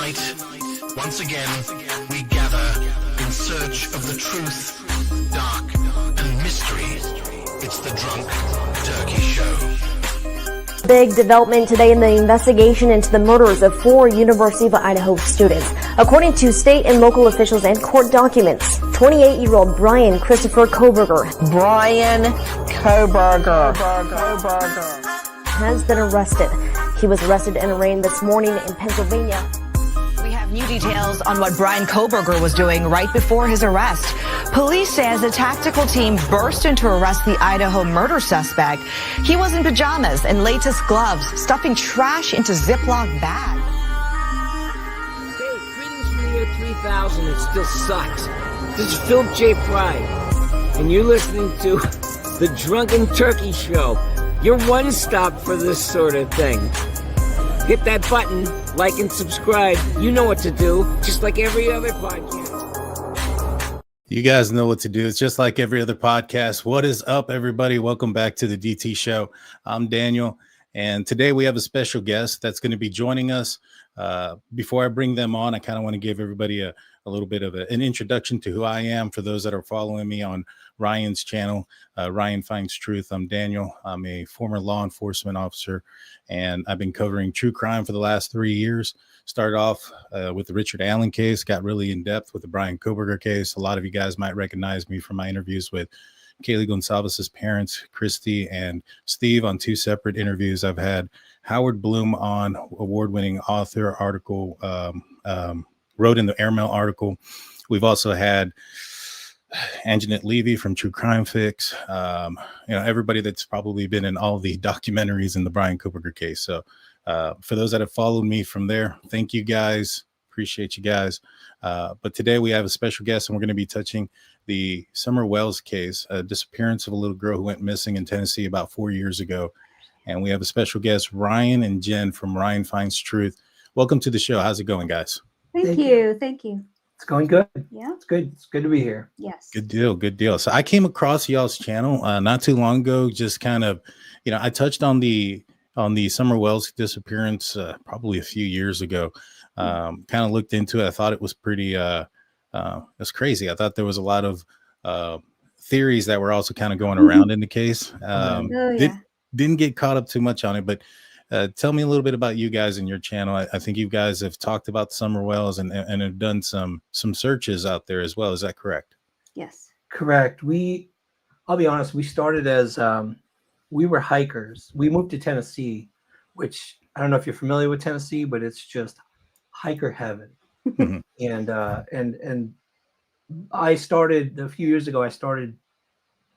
Tonight, once again, we gather in search of the truth, dark, and mystery. It's the Drunk Turkey Show. Big development today in the investigation into the murders of 4 University of Idaho students. According to state and local officials and court documents, 28-year-old Brian Christopher Kohberger has been arrested. He was arrested and arraigned this morning in Pennsylvania. We have new details on what Brian Kohberger was doing right before his arrest. Police says a tactical team burst in to arrest the Idaho murder suspect. He was in pajamas and latest gloves, stuffing trash into Ziploc bags. Hey, greetings from the year 3000. It still sucks. This is Philip J. Fry, and you're listening to the Drunken Turkey Show. Your one stop for this sort of thing. Hit that button, like and subscribe. You know what to do, just like every other podcast. You guys know what to do. It's just like every other podcast. What is up, everybody? Welcome back to the DT Show. I'm Daniel, and today we have a special guest that's going to be joining us. Before I bring them on, I kind of want to give everybody a little bit of an introduction to who I am for those that are following me on Ryan's channel. Ryan Finds Truth. I'm Daniel. I'm a former law enforcement officer, and I've been covering true crime for the last 3 years. Started off with the Richard Allen case, got really in depth with the Brian Kohberger case. A lot of you guys might recognize me from my interviews with Kaylee Gonzales' parents, Christy and Steve, on 2 separate interviews. I've had Howard Bloom on, award-winning author, article, wrote in the Airmail article. We've also had Anjanette Levy from True Crime Fix, everybody that's probably been in all the documentaries in the Brian Kohberger case. So for those that have followed me from there, thank you guys. Appreciate you guys. But today we have a special guest, and we're going to be touching the Summer Wells case, a disappearance of a little girl who went missing in Tennessee about 4 years ago. And we have a special guest, Ryan and Jen from Ryan Finds Truth. Welcome to the show. How's it going, guys? Thank you. Thank you. It's going good. Yeah. It's good. It's good to be here. Yes. Good deal. Good deal. So I came across y'all's channel not too long ago, just kind of, I touched on the Summer Wells disappearance probably a few years ago. Kind of looked into it. I thought it was pretty, it's crazy. I thought there was a lot of theories that were also kind of going around in the case. Didn't get caught up too much on it, but tell me a little bit about you guys and your channel. I think you guys have talked about Summer Wells and have done some searches out there as well. Is that correct? Yes. Correct. I'll be honest, we started as we were hikers. We moved to Tennessee, which I don't know if you're familiar with Tennessee, but it's just hiker heaven. And I started a few years ago. I started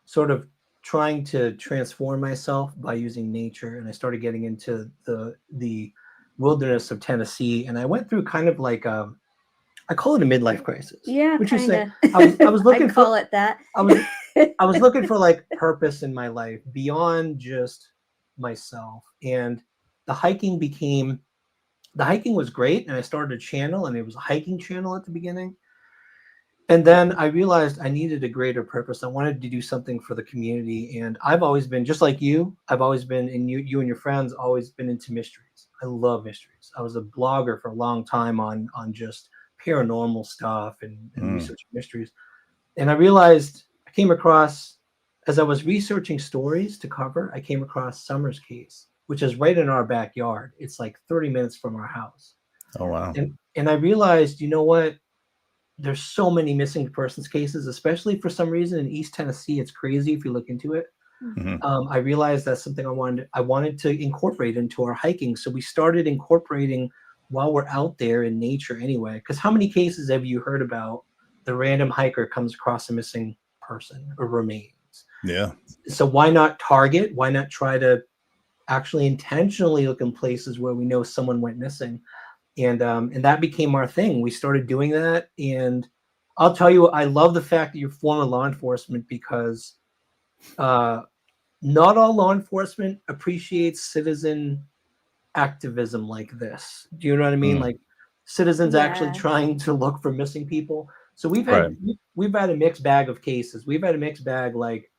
sort of trying to transform myself by using nature, and I started getting into the wilderness of Tennessee, and I went through kind of like I call it a midlife crisis. Yeah, which is kind I was looking I call it that. I was looking for like purpose in my life beyond just myself, and the hiking was great, and I started a channel, and it was a hiking channel at the beginning. And then I realized I needed a greater purpose. I wanted to do something for the community. And I've always been, just like you, I've always been, and you and your friends always been into mysteries. I love mysteries. I was a blogger for a long time on just paranormal stuff and researching mysteries. And I realized I came across, as I was researching stories to cover, I came across Summer's case, which is right in our backyard. It's like 30 minutes from our house. Oh, wow. And I realized, you know what? There's so many missing persons cases, especially for some reason in East Tennessee. It's crazy if you look into it. I realized that's something I wanted to incorporate into our hiking. So we started incorporating while we're out there in nature anyway. Because how many cases have you heard about the random hiker comes across a missing person or remains? Yeah. So why not target? Why not try to actually intentionally look in places where we know someone went missing? And that became our thing. We started doing that. And I'll tell you, I love the fact that you're former law enforcement, because not all law enforcement appreciates citizen activism like this. Do you know what I mean? Like citizens actually trying to look for missing people. So we've had a mixed bag of cases. We've had a mixed bag. Like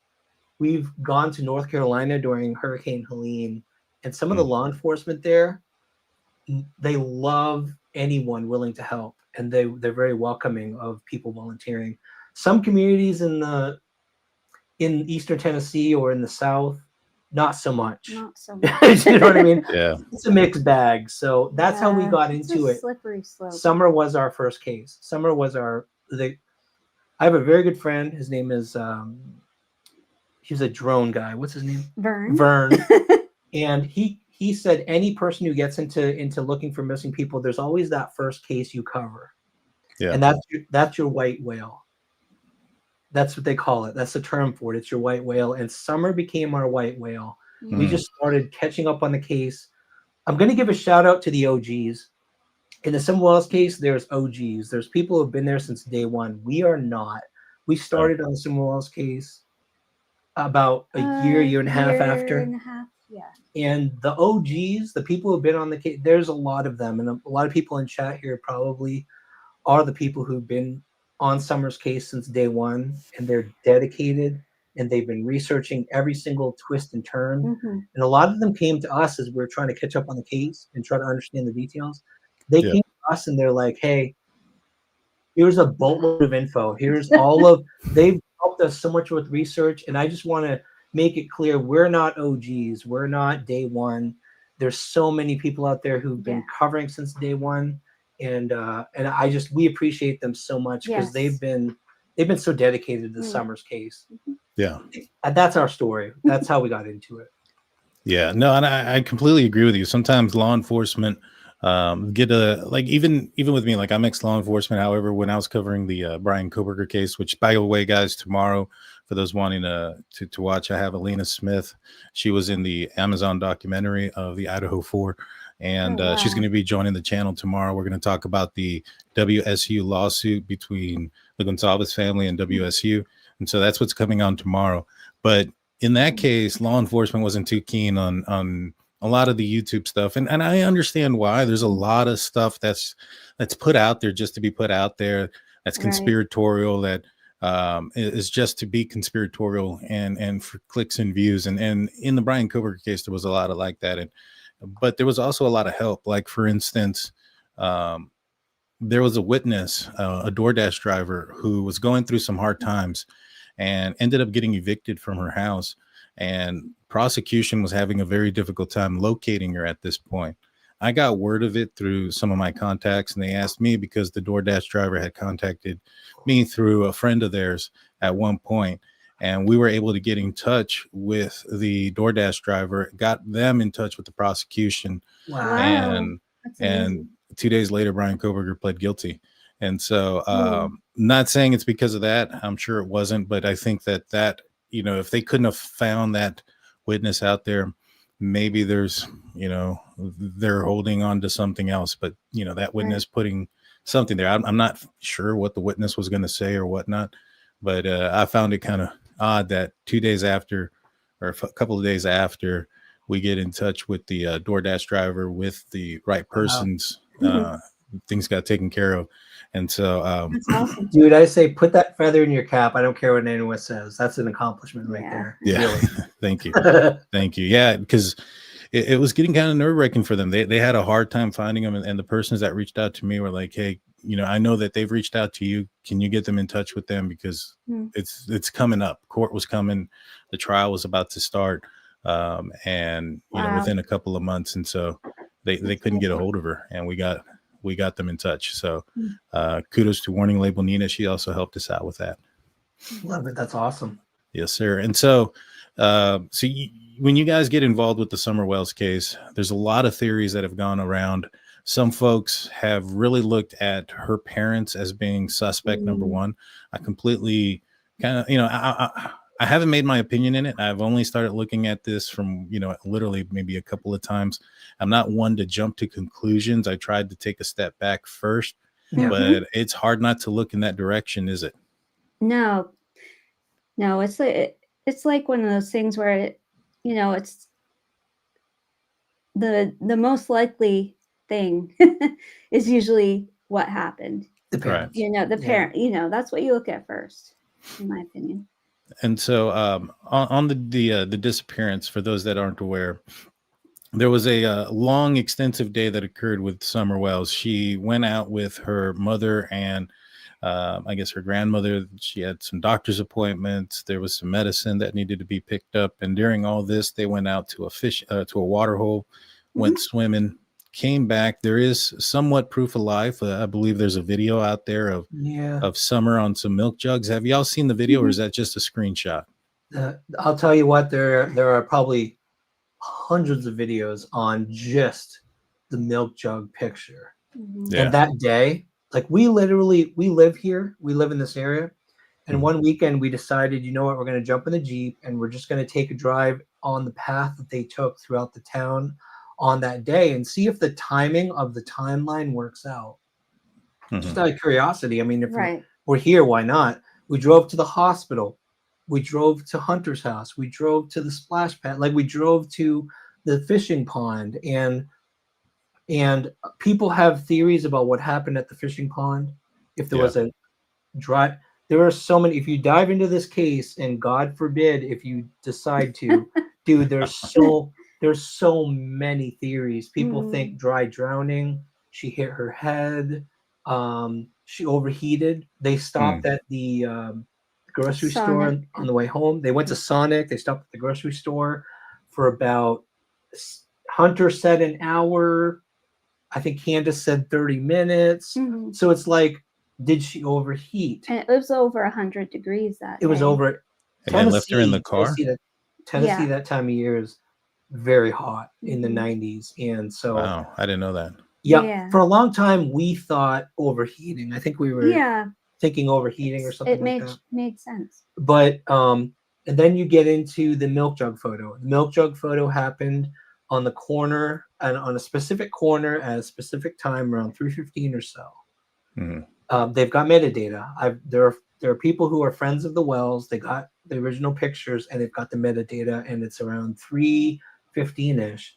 we've gone to North Carolina during Hurricane Helene, and some of the law enforcement there, they love anyone willing to help, and they're very welcoming of people volunteering. Some communities in Eastern Tennessee or in the South, not so much. Not so much. You know what I mean? Yeah. It's a mixed bag. So that's how we got It's into a it. slippery slope. Summer was our first case. Summer was I have a very good friend. His name is he's a drone guy. What's his name? Vern. And he said any person who gets into looking for missing people, there's always that first case you cover. Yeah. And that's your white whale. That's what they call it. That's the term for it. It's your white whale. And Summer became our white whale. We just started catching up on the case. I'm going to give a shout out to the OGs. In the Summer Wells case, there's OGs. There's people who have been there since day one. We are not. We started on the Summer Wells case about a year and a half after. Year and a half, yeah. And the OGs, the people who've been on the case, there's a lot of them. And a lot of people in chat here probably are the people who've been on Summer's case since day one, and they're dedicated, and they've been researching every single twist and turn. And a lot of them came to us as we're trying to catch up on the case and try to understand the details. They came to us and they're like, hey, here's a boatload of info. Here's they've helped us so much with research. And I just want to make it clear, we're not OGs. We're not day one. There's so many people out there who've been covering since day one. And we appreciate them so much because they've been so dedicated to Summer's case. Yeah. And that's our story. That's how we got into it. Yeah, no, and I completely agree with you. Sometimes law enforcement get even with me, like I'm ex-law enforcement. However, when I was covering the Brian Koberger case, which by the way, guys, tomorrow, for those wanting to watch, I have Alina Smith. She was in the Amazon documentary of the Idaho 4. And she's going to be joining the channel tomorrow. We're going to talk about the WSU lawsuit between the Gonzales family and WSU. And so that's what's coming on tomorrow. But in that case, law enforcement wasn't too keen on a lot of the YouTube stuff. And I understand why. There's a lot of stuff that's put out there just to be put out there. That's conspiratorial, that is just to be conspiratorial and for clicks and views. And in the Brian Koberger case, there was a lot of like that. But there was also a lot of help. Like, for instance, there was a witness, a DoorDash driver, who was going through some hard times and ended up getting evicted from her house. And prosecution was having a very difficult time locating her at this point. I got word of it through some of my contacts, and they asked me because the DoorDash driver had contacted me through a friend of theirs at one point. And we were able to get in touch with the DoorDash driver, got them in touch with the prosecution. Wow. And 2 days later, Brian Koberger pled guilty. And so not saying it's because of that. I'm sure it wasn't. But I think that, if they couldn't have found that witness out there, maybe there's, they're holding on to something else. But, that witness putting something there. I'm not sure what the witness was going to say or whatnot. But I found it kind of odd that 2 days after, or a couple of days after, we get in touch with the DoorDash driver with the right persons. Things got taken care of. And so, That's awesome. Dude, I say put that feather in your cap. I don't care what anyone says. That's an accomplishment right there. Yeah. Really. Thank you. Thank you. Yeah, because it was getting kind of nerve-wracking for them. They had a hard time finding them. And the persons that reached out to me were like, hey, I know that they've reached out to you. Can you get them in touch with them? Because it's coming up. Court was coming. The trial was about to start. And within a couple of months. And so they couldn't get a hold of her, and we got them in touch. So kudos to Warning Label Nina. She also helped us out with that. Love it. That's awesome. Yes, sir. And so when you guys get involved with the Summer Wells case, there's a lot of theories that have gone around. Some folks have really looked at her parents as being suspect number one. I completely kind of, I haven't made my opinion in it. I've only started looking at this from, literally maybe a couple of times. I'm not one to jump to conclusions. I tried to take a step back first, but it's hard not to look in that direction, is it? No, it's like one of those things where, it's the most likely thing is usually what happened. The parents. The parent, that's what you look at first, in my opinion. And so on the disappearance, for those that aren't aware, there was a long, extensive day that occurred with Summer Wells. She went out with her mother and I guess her grandmother. She had some doctor's appointments. There was some medicine that needed to be picked up. And during all this, they went out to to a water hole, went swimming, came back. There is somewhat proof of life. I believe there's a video out there of Summer on some milk jugs. Have y'all seen the video, or is that just a screenshot? I'll tell you what, there are probably hundreds of videos on just the milk jug picture. Yeah. And that day, like we live here, we live in this area. And one weekend we decided, you know what, we're going to jump in the Jeep and we're just going to take a drive on the path that they took throughout the town on that day and see if the timing of the timeline works out. Just out of curiosity. I mean, if we're here, why not? We drove to the hospital. We drove to Hunter's house. We drove to the splash pad. Like we drove to the fishing pond, and people have theories about what happened at the fishing pond. If there was a dry, there are so many. If you dive into this case, and God forbid if you decide to, dude, there's so many theories. People think dry drowning. She hit her head. She overheated. They stopped at the grocery store on the way home. They went to Sonic. They stopped at the grocery store for about, Hunter said an hour. I think Candace said 30 minutes. So it's like, did she overheat? And it was over 100 degrees that day. It was over. And they left her in the car? Tennessee that time of year is very hot in the 90s. And so. Wow, I didn't know that. Yeah, for a long time we thought overheating. I think we were thinking overheating or something. It made sense. But and then you get into the milk jug photo. The milk jug photo happened on the corner and on a specific corner at a specific time around 3:15 or so. They've got metadata. There are people who are friends of the Wells. They got the original pictures and they've got the metadata, and it's around 3:15ish.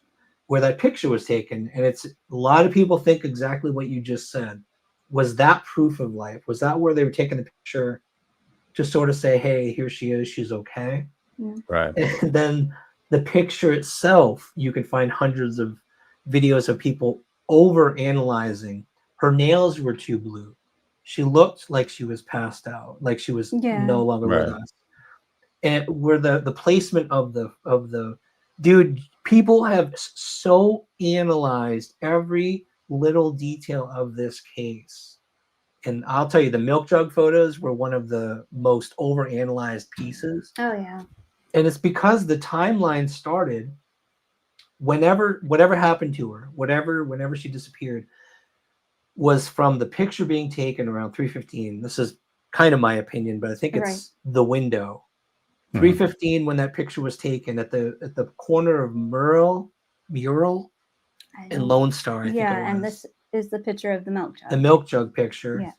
Where that picture was taken. And it's a lot of people think exactly what you just said. Was that proof of life? Was that where they were taking the picture to sort of say, hey, here she is, she's okay? Right. And then the picture itself, you can find hundreds of videos of people over analyzing. Her nails were too blue. She looked like she was passed out, like she was no longer with us. And where the placement of the dude, people have so analyzed every little detail of this case. And I'll tell you, the milk jug photos were one of the most overanalyzed pieces. Oh, yeah. And it's because the timeline started whatever happened to her, whenever she disappeared, was from the picture being taken around 3:15. This is kind of my opinion, but I think it's the window. 3:15 when that picture was taken at the corner of Mural and Lone Star. I think and this is the picture of the milk jug. The milk jug picture. Yeah.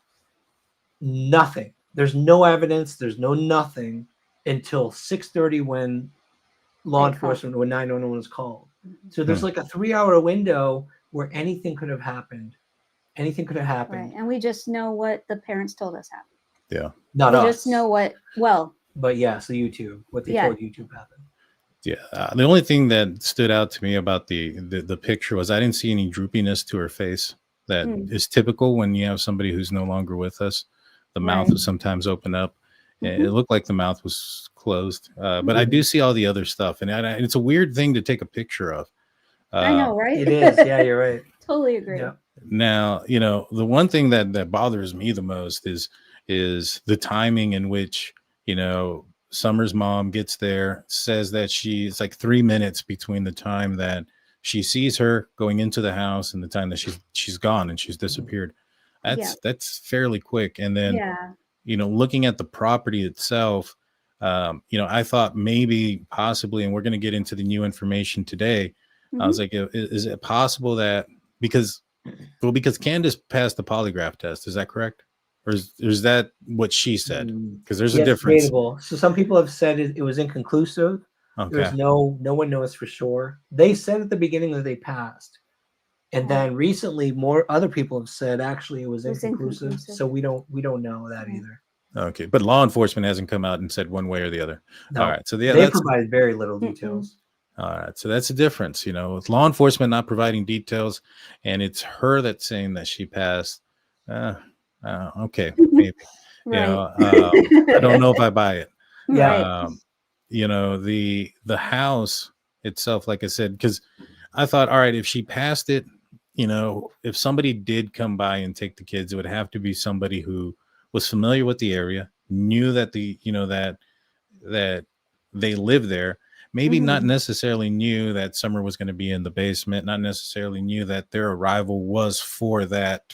Nothing. There's no evidence. There's no nothing until 6:30 when law enforcement, when 911 was called. So there's like a 3-hour window where anything could have happened. Anything could have happened. Right. And we just know what the parents told us happened. Yeah. Not we us. just know what, But so YouTube, what they told YouTube happened. Yeah. The only thing that stood out to me about the picture was I didn't see any droopiness to her face. That is typical when you have somebody who's no longer with us. The mouth will sometimes open up. And it looked like the mouth was closed. But I do see all the other stuff. And it's a weird thing to take a picture of. I know, right? It is. Yeah, you're right. Totally agree. Yeah. Now, the one thing that bothers me the most is the timing in which, Summer's mom gets there, says that it's like 3 minutes between the time that she sees her going into the house and the time that she's gone and she's disappeared. That's fairly quick. And then, looking at the property itself, I thought maybe possibly, and we're going to get into the new information today. I was like, is it possible that because Candace passed the polygraph test, is that correct? Or is that what she said? Because there's a difference. Debatable. So some people have said it was inconclusive. Okay. There's no one knows for sure. They said at the beginning that they passed. And then recently more other people have said actually it was inconclusive. So we don't know that either. Okay. But law enforcement hasn't come out and said one way or the other. No. All right. So they provided very little details. All right, so that's the difference, with law enforcement not providing details, and it's her that's saying that she passed. Okay, maybe. Right. I don't know if I buy it. Right. The house itself, like I said, because I thought, all right, if she passed it, if somebody did come by and take the kids, it would have to be somebody who was familiar with the area, knew that that they live there. Maybe not necessarily knew that Summer was going to be in the basement, not necessarily knew that their arrival was for that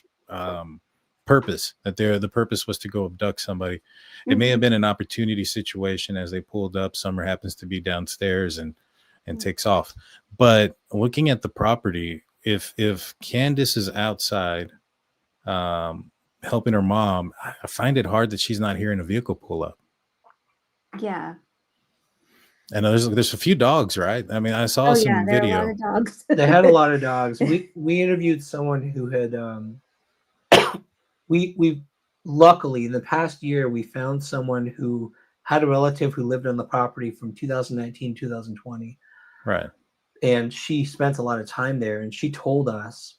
purpose, that the purpose was to go abduct somebody. It may have been an opportunity situation. As they pulled up, Summer happens to be downstairs and takes off. But looking at the property, if Candace is outside helping her mom, I find it hard that she's not hearing a vehicle pull up. Yeah. And there's a few dogs, right? I mean, I saw some there video. are a lot of dogs. They had a lot of dogs. We interviewed someone who had we luckily in the past year we found someone who had a relative who lived on the property from 2019 2020, Right. and she spent a lot of time there, and she told us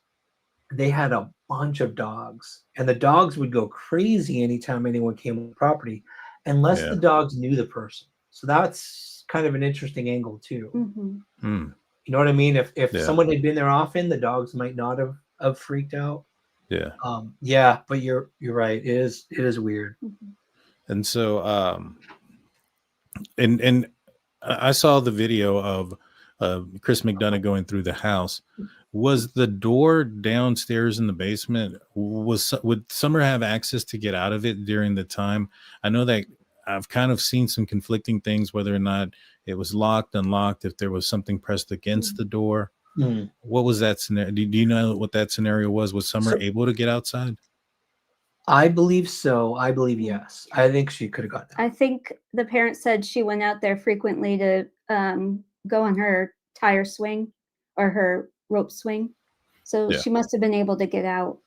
they had a bunch of dogs, and the dogs would go crazy anytime anyone came on the property unless the dogs knew the person. So that's kind of an interesting angle too. Mm-hmm. You know what I mean? If someone had been there often, the dogs might not have freaked out. Yeah. But you're right. It is weird. And so and I saw the video of Chris McDonough going through the house. Was the door downstairs in the basement, would Summer have access to get out of it during the time? I know that I've kind of seen some conflicting things, whether or not it was locked, unlocked, if there was something pressed against the door. What was that scenario? Do you know what that scenario was? Was Summer able to get outside? I believe so. I believe yes. I think she could have gotten out. I think the parents said she went out there frequently to go on her tire swing or her rope swing. So she must have been able to get out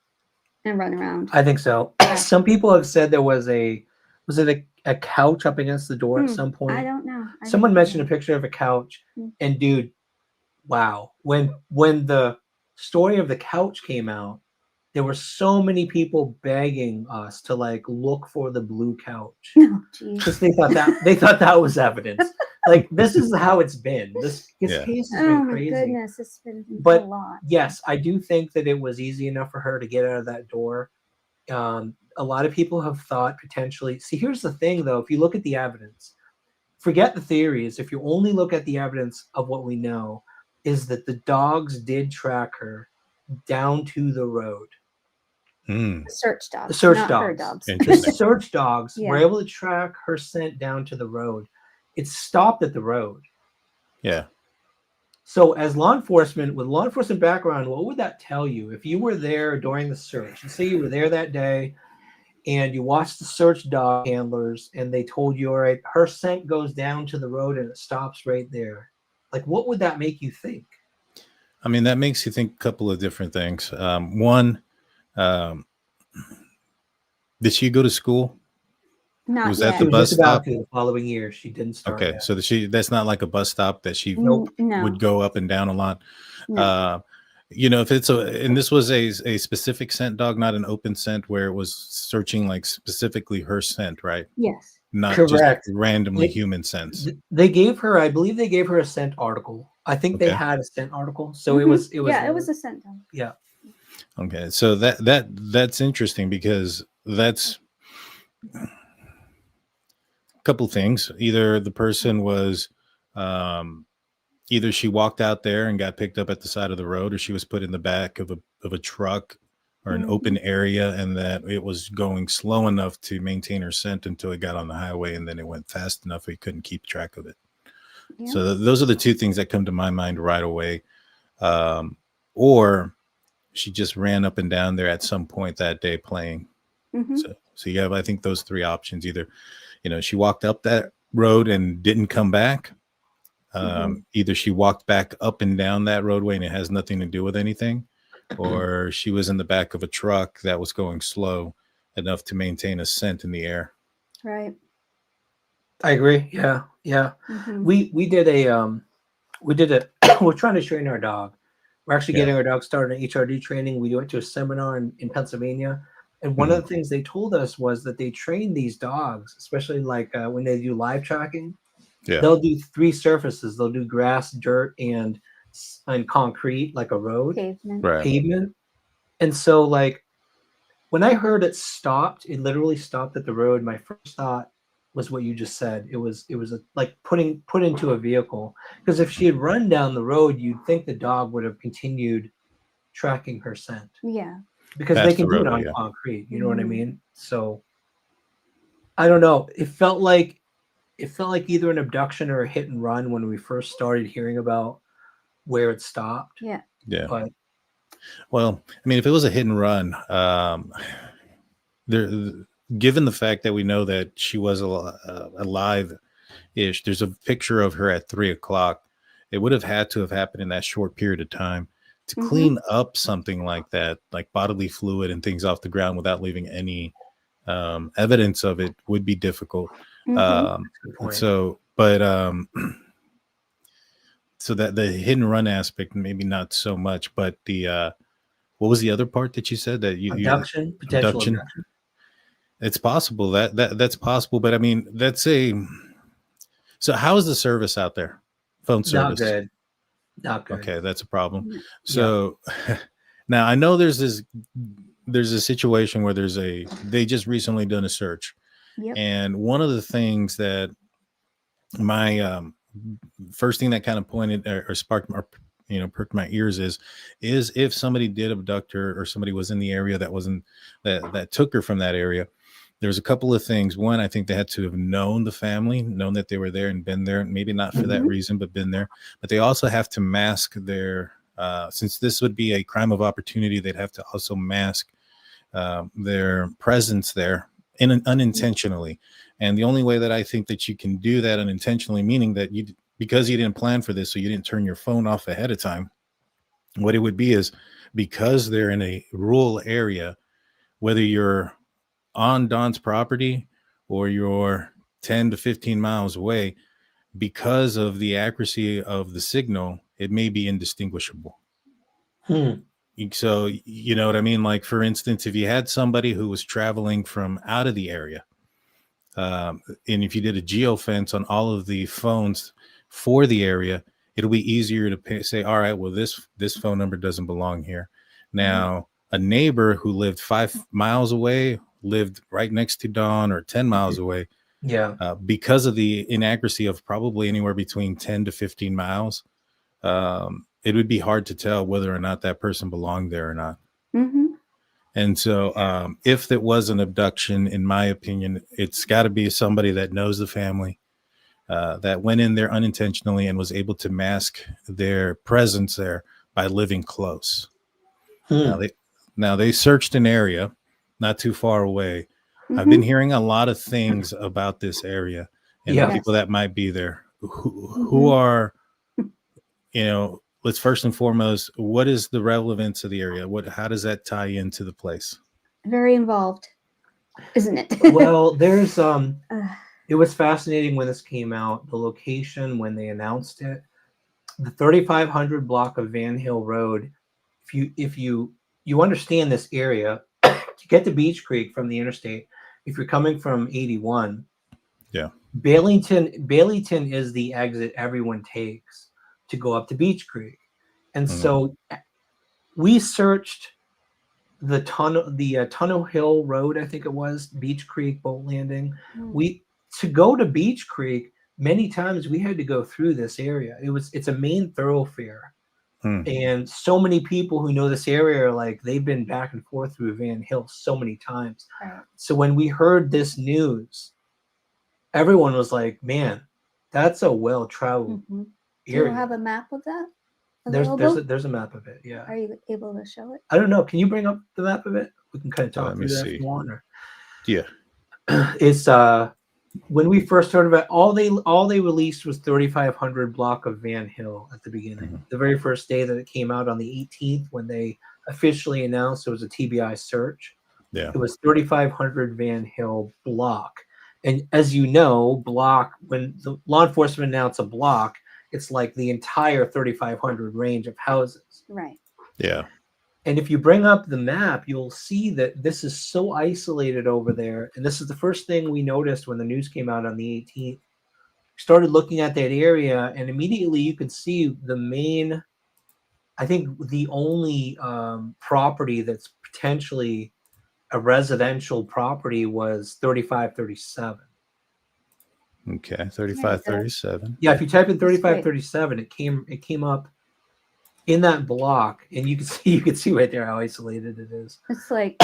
and run around. I think so. Some people have said there was a couch up against the door at some point. I don't know. Someone mentioned a picture of a couch, and dude, wow. When the story of the couch came out, there were so many people begging us to look for the blue couch because they thought that was evidence. Like, this is how it's been. This case has been crazy. Oh my goodness, it's been a lot. Yes, I do think that it was easy enough for her to get out of that door. A lot of people have thought potentially. See, here's the thing, though. If you look at the evidence, forget the theories. If you only look at the evidence of what we know, is that the dogs did track her down to the road. The search dogs. The search not dogs. Her dogs. The search dogs were able to track her scent down to the road. It stopped at the road. Yeah. So as law enforcement, with law enforcement background, what would that tell you? If you were there during the search, and say you were there that day and you watched the search dog handlers and they told you, all right, her scent goes down to the road and it stops right there. Like, what would that make you think? I mean, that makes you think a couple of different things. One, did she go to school? Not was yet. that the bus stop? The following year, she didn't start. Okay, so that's not like a bus stop that she No. would go up and down a lot. No. If it's and this was a specific scent dog, not an open scent where it was searching like specifically her scent, right? Yes. Not Correct. just randomly human scents. They gave her, I believe they gave her a scent article. I think they had a scent article. So it was it was a scent dog. Yeah. Okay. So that's interesting because that's a couple things. Either the person was either she walked out there and got picked up at the side of the road, or she was put in the back of a truck or an open area, and that it was going slow enough to maintain her scent until it got on the highway, and then it went fast enough we couldn't keep track of it. Yeah. So those are the two things that come to my mind right away. Or she just ran up and down there at some point that day playing. So you have, I think, those three options. Either, she walked up that road and didn't come back. Either she walked back up and down that roadway and it has nothing to do with anything, or she was in the back of a truck that was going slow enough to maintain a scent in the air. Right. I agree. Yeah. We did we did it. We're trying to train our dog. We're actually getting our dog started in HRD training. We went to a seminar in Pennsylvania. And one of the things they told us was that they train these dogs, especially like when they do live tracking. Yeah. They'll do 3 surfaces. They'll do grass, dirt, and concrete, like a road, pavement. And so, like, when I heard it stopped, it literally stopped at the road. My first thought was what you just said. It was like put into a vehicle. Because if she had run down the road, you'd think the dog would have continued tracking her scent. Yeah. Because they can do it on concrete. You know what I mean? So I don't know. It felt like either an abduction or a hit and run when we first started hearing about where it stopped. Yeah. Yeah. But well, I mean, if it was a hit and run, given the fact that we know that she was alive-ish, there's a picture of her at 3:00. It would have had to have happened in that short period of time. To clean up something like that, like bodily fluid and things off the ground without leaving any evidence of it, would be difficult. So that the hit and run aspect, maybe not so much, but the what was the other part that you said that potential abduction? It's possible that's possible, but I mean, so how is the service out there? Phone service? Not good. Okay, that's a problem. So now I know there's a situation where they just recently done a search. Yep. And one of the things that my first thing that kind of pointed or sparked or perked my ears is if somebody did abduct her or somebody was in the area that took her from that area. There's a couple of things. One, I think they had to have known the family, known that they were there and been there, maybe not for that reason, but been there. But they also have to mask their, since this would be a crime of opportunity, they'd have to also mask their presence there unintentionally. And the only way that I think that you can do that unintentionally, meaning that because you didn't plan for this, so you didn't turn your phone off ahead of time, what it would be is because they're in a rural area, whether you're on Don's property or you're 10 to 15 miles away, because of the accuracy of the signal, it may be indistinguishable. So, you know what I mean? Like, for instance, if you had somebody who was traveling from out of the area, and if you did a geofence on all of the phones for the area, it'll be easier to say, all right, well, this phone number doesn't belong here. Now, a neighbor who lived 5 miles away, lived right next to Dawn, or 10 miles away, because of the inaccuracy of probably anywhere between 10 to 15 miles, it would be hard to tell whether or not that person belonged there or not. And so if it was an abduction, in my opinion, it's got to be somebody that knows the family, that went in there unintentionally and was able to mask their presence there by living close. Now they searched an area not too far away. I've been hearing a lot of things about this area and the people that might be there who are, let's first and foremost, what is the relevance of the area? How does that tie into the place? Very involved, isn't it? Well, there's it was fascinating when this came out, the location when they announced it, the 3500 block of Van Hill Road. If you understand this area, to get to Beach Creek from the interstate, if you're coming from 81, Baileyton is the exit everyone takes to go up to Beach Creek. And so we searched the Tunnel Hill Road, I think it was, Beach Creek boat landing. To go to Beach Creek, many times we had to go through this area. It's a main thoroughfare. And so many people who know this area are like, they've been back and forth through Van Hill so many times. So when we heard this news, everyone was like, man, that's a well-traveled area. Do you have a map of that? There's a map of it. Yeah. Are you able to show it? I don't know. Can you bring up the map of it? We can kind of talk through that if you want. It's when we first heard about it, all they released was 3500 block of Van Hill at the beginning. The very first day that it came out on the 18th, when they officially announced it was a TBI search. It was 3500 Van Hill block. And as you know, block, when the law enforcement announced a block, it's like the entire 3,500 range of houses. Right. Yeah. And if you bring up the map, you'll see that this is so isolated over there. And this is the first thing we noticed when the news came out on the 18th. Started looking at that area, and immediately you could see the main, I think the only property that's potentially a residential property was 3537. Okay. 3537. Yeah, if you type in 3537, it came up in that block, and you can see right there how isolated it is. It's like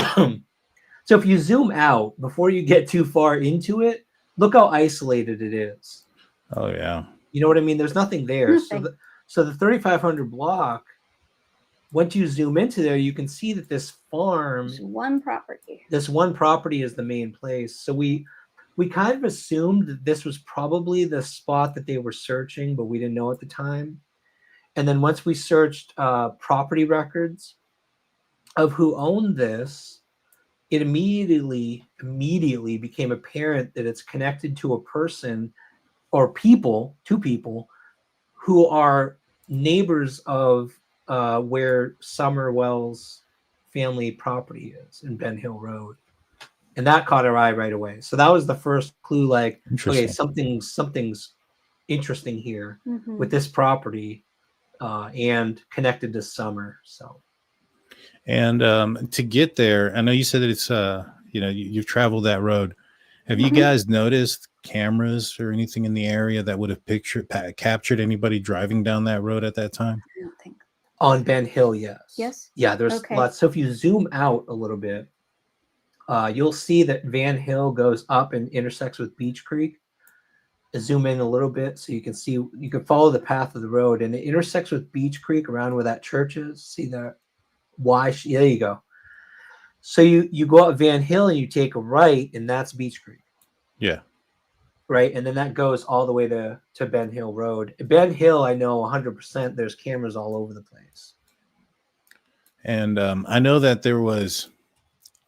so if you zoom out before you get too far into it, look how isolated it is. Oh yeah. You know what I mean? There's nothing there. Nothing. So the 3,500 block, once you zoom into there, you can see that this farm, there's one property. this one property is the main place. So we kind of assumed that this was probably the spot that they were searching, but we didn't know at the time. And then once we searched property records of who owned this, it immediately became apparent that it's connected to a person or two people who are neighbors of where Summerwell's family property is in Ben Hill Road. And that caught our eye right away. So that was the first clue, like, okay, something's interesting here with this property and connected to Summer. So, and to get there, I know you said that it's you've traveled that road. Have you guys noticed cameras or anything in the area that would have captured anybody driving down that road at that time? I don't think. on Ben Hill, yes. Yes? Yeah, there's lots. So if you zoom out a little bit, you'll see that Van Hill goes up and intersects with Beach Creek. Zoom in a little bit so you can see, you can follow the path of the road, and it intersects with Beach Creek around where that church is. See that? There you go. So you go up Van Hill and you take a right, and that's Beach Creek. Yeah. Right. And then that goes all the way to Ben Hill Road. Ben Hill, I know 100% there's cameras all over the place. And I know that there was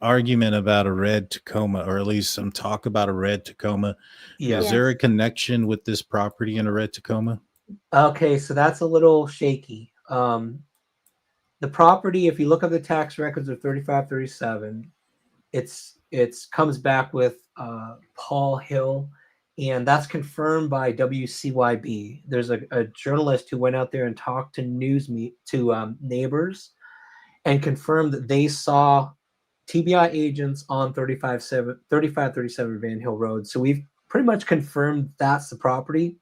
argument about a red Tacoma, or at least some talk about a red Tacoma. Yeah. Is there a connection with this property and a red Tacoma? Okay, so that's a little shaky. The property, if you look up the tax records of 3537, it's comes back with Paul Hill, and that's confirmed by WCYB. There's a journalist who went out there and talked to neighbors and confirmed that they saw TBI agents on 3537 Van Hill Road. So we've pretty much confirmed that's the property.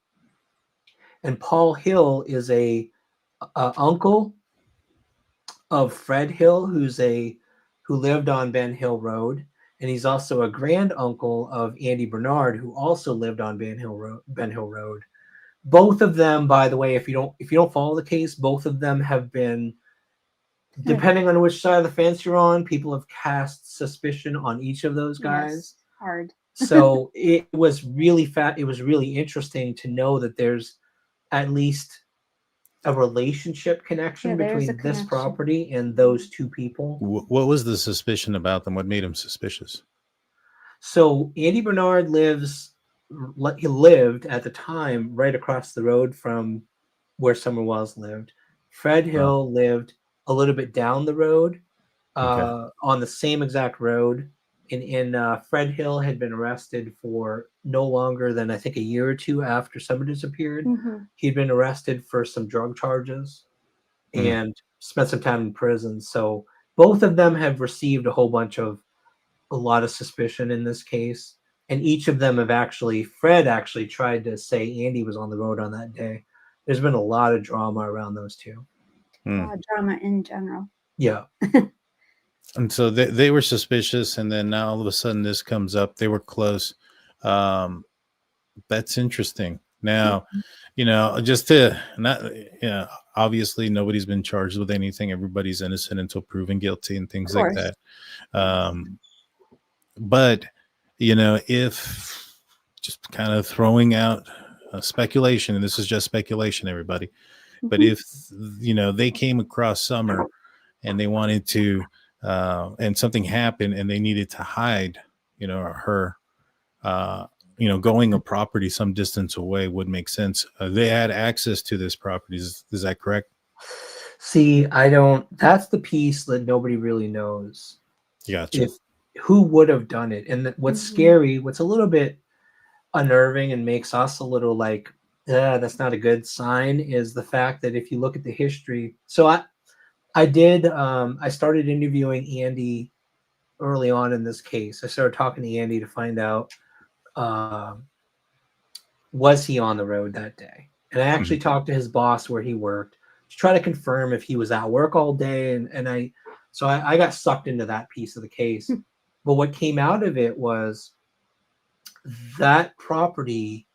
And Paul Hill is a uncle of Fred Hill, who lived on Ben Hill Road, and he's also a grand uncle of Andy Bernard, who also lived on Ben Hill Road. Both of them, by the way, if you don't follow the case, both of them have been, depending on which side of the fence you're on, people have cast suspicion on each of those guys. Yes, hard. So it was really It was really interesting to know that there's at least a relationship connection between this property and those two people. What was the suspicion about them? What made him suspicious? So Andy Bernard he lived at the time right across the road from where Summer Wells lived. Fred Hill lived a little bit down the road, on the same exact road. And Fred Hill had been arrested for no longer than, I think, a year or two after Summer disappeared. He'd been arrested for some drug charges and spent some time in prison. So both of them have received a lot of suspicion in this case. And each of them Fred actually tried to say Andy was on the road on that day. There's been a lot of drama around those two. Drama in general. Yeah. And so they were suspicious, and then now all of a sudden this comes up. They were close. That's interesting. Now, obviously nobody's been charged with anything. Everybody's innocent until proven guilty and things like that. But, if just kind of throwing out speculation, and this is just speculation, everybody, but if, they came across Summer and they wanted to, and something happened and they needed to hide, her, going a property some distance away would make sense. They had access to this property. Is that correct? See, that's the piece that nobody really knows. Gotcha. Who would have done it. And what's scary, what's a little bit unnerving and makes us a little like, that's not a good sign, is the fact that if you look at the history. So I started interviewing Andy early on in this case. I started talking to Andy to find out, was he on the road that day? And I actually talked to his boss where he worked to try to confirm if he was at work all day. And I got sucked into that piece of the case. But what came out of it was that property.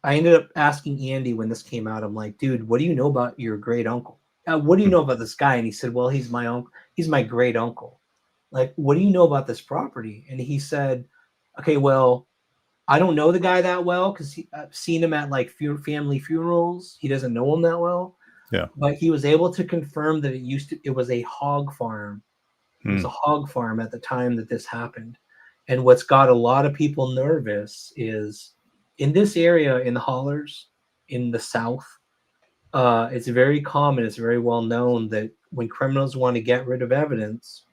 I ended up asking Andy when this came out. I'm like, dude, what do you know about your great uncle? What do you know about this guy? And he said, well, he's my uncle. He's my great uncle. Like, what do you know about this property? And he said, okay, well, I don't know the guy that well because I've seen him at like family funerals. He doesn't know him that well. Yeah. But he was able to confirm that it was a hog farm. It was a hog farm at the time that this happened. And what's got a lot of people nervous is in this area, in the hollers, in the South, it's very common, it's very well known that when criminals want to get rid of evidence,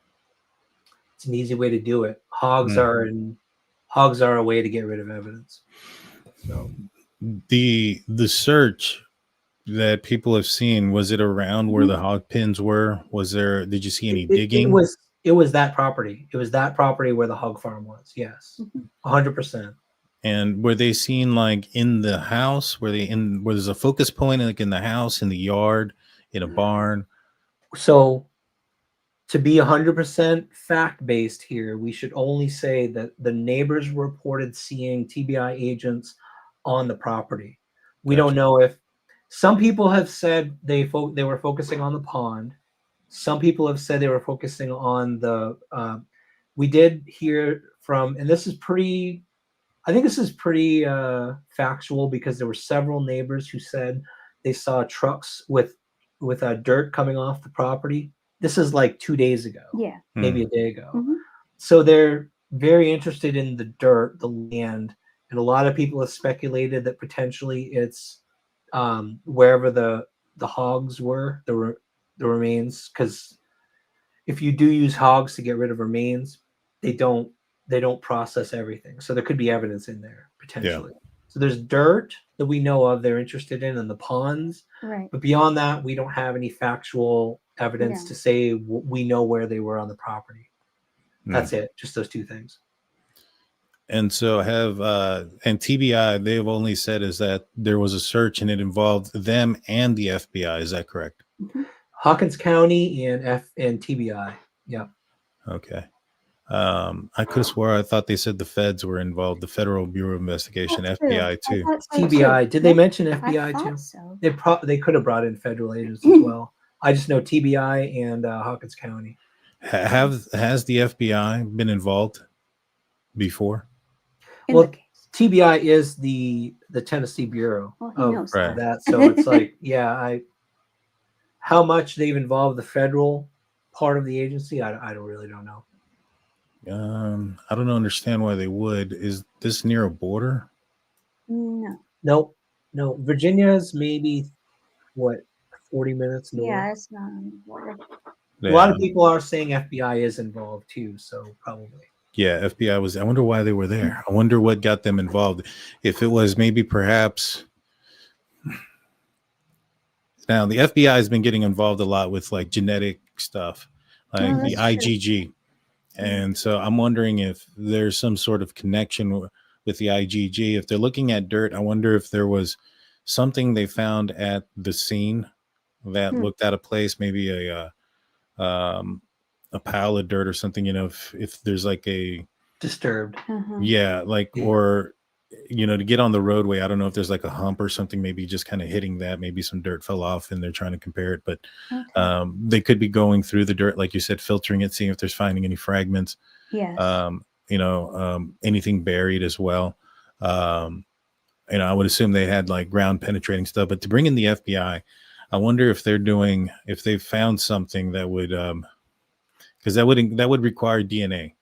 it's an easy way to do it. Hogs are a way to get rid of evidence. So the search that people have seen, was it around where the hog pens were? Did you see any digging? It was that property. It was that property where the hog farm was. Yes. 100%. And were they seen like in the house? Were there's a focus point like in the house, in the yard, in a barn? So to be 100% fact-based here, we should only say that the neighbors reported seeing TBI agents on the property. We don't know if some people have said they were focusing on the pond. Some people have said they were focusing on the we did hear from, and this is pretty factual because there were several neighbors who said they saw trucks with dirt coming off the property. This is like 2 days ago, maybe a day ago. So they're very interested in the dirt, the land, and a lot of people have speculated that potentially it's wherever the hogs were, the remains. Because if you do use hogs to get rid of remains, they don't process everything. So there could be evidence in there potentially. So there's dirt that we know of they're interested in the ponds. Right. But beyond that, we don't have any factual evidence to say we know where they were on the property. That's it. Just those two things. And so and TBI, they've only said is that there was a search and it involved them and the FBI. Is that correct? Hawkins County and TBI. Yeah. Okay. I could have swore I thought they said the feds were involved, the Federal Bureau of Investigation, FBI too. TBI. Did they mention FBI too? So. They could have brought in federal agents as well. I just know TBI and Hawkins County. Has the FBI been involved before? Well, TBI is the Tennessee Bureau of that. So it's like, how much they've involved the federal part of the agency, I don't know. I don't understand why they would. Is this near a border? No. Virginia's maybe 40 minutes north. Yeah, it's not on the border. Yeah. A lot of people are saying FBI is involved too, so probably. Yeah, FBI was. I wonder why they were there. I wonder what got them involved. If it was maybe perhaps. Now the FBI has been getting involved a lot with like genetic stuff, like the IgG. True. And so I'm wondering if there's some sort of connection with the IgG. If they're looking at dirt, I wonder if there was something they found at the scene that looked out of place, maybe a pile of dirt or something, if there's like a disturbed. Or, to get on the roadway, I don't know if there's like a hump or something, maybe just kind of hitting that, maybe some dirt fell off and they're trying to compare it, but they could be going through the dirt, like you said, filtering it, seeing if there's finding any fragments, anything buried as well. I would assume they had like ground penetrating stuff, but to bring in the FBI, I wonder if if they found something that would, because that would require DNA.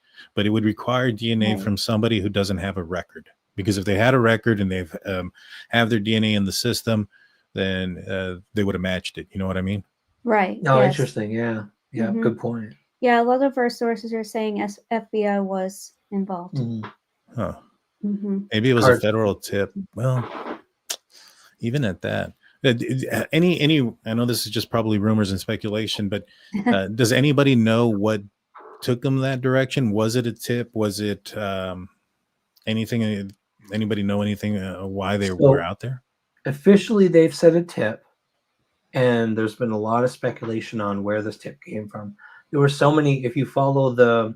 but it would require DNA from somebody who doesn't have a record. Because if they had a record and they've have their DNA in the system, then they would have matched it. You know what I mean? Right. Oh, yes. interesting. Yeah. Yeah. Mhm. Good point. Yeah, a lot of our sources are saying FBI was involved. Huh. Mm-hmm. Maybe it was a federal tip. Well, even at that, any. I know this is just probably rumors and speculation, but does anybody know what took them that direction? Was it a tip? Was it anything? Anybody know anything why they were out there? Officially, they've said a tip, and there's been a lot of speculation on where this tip came from. There were so many. If you follow the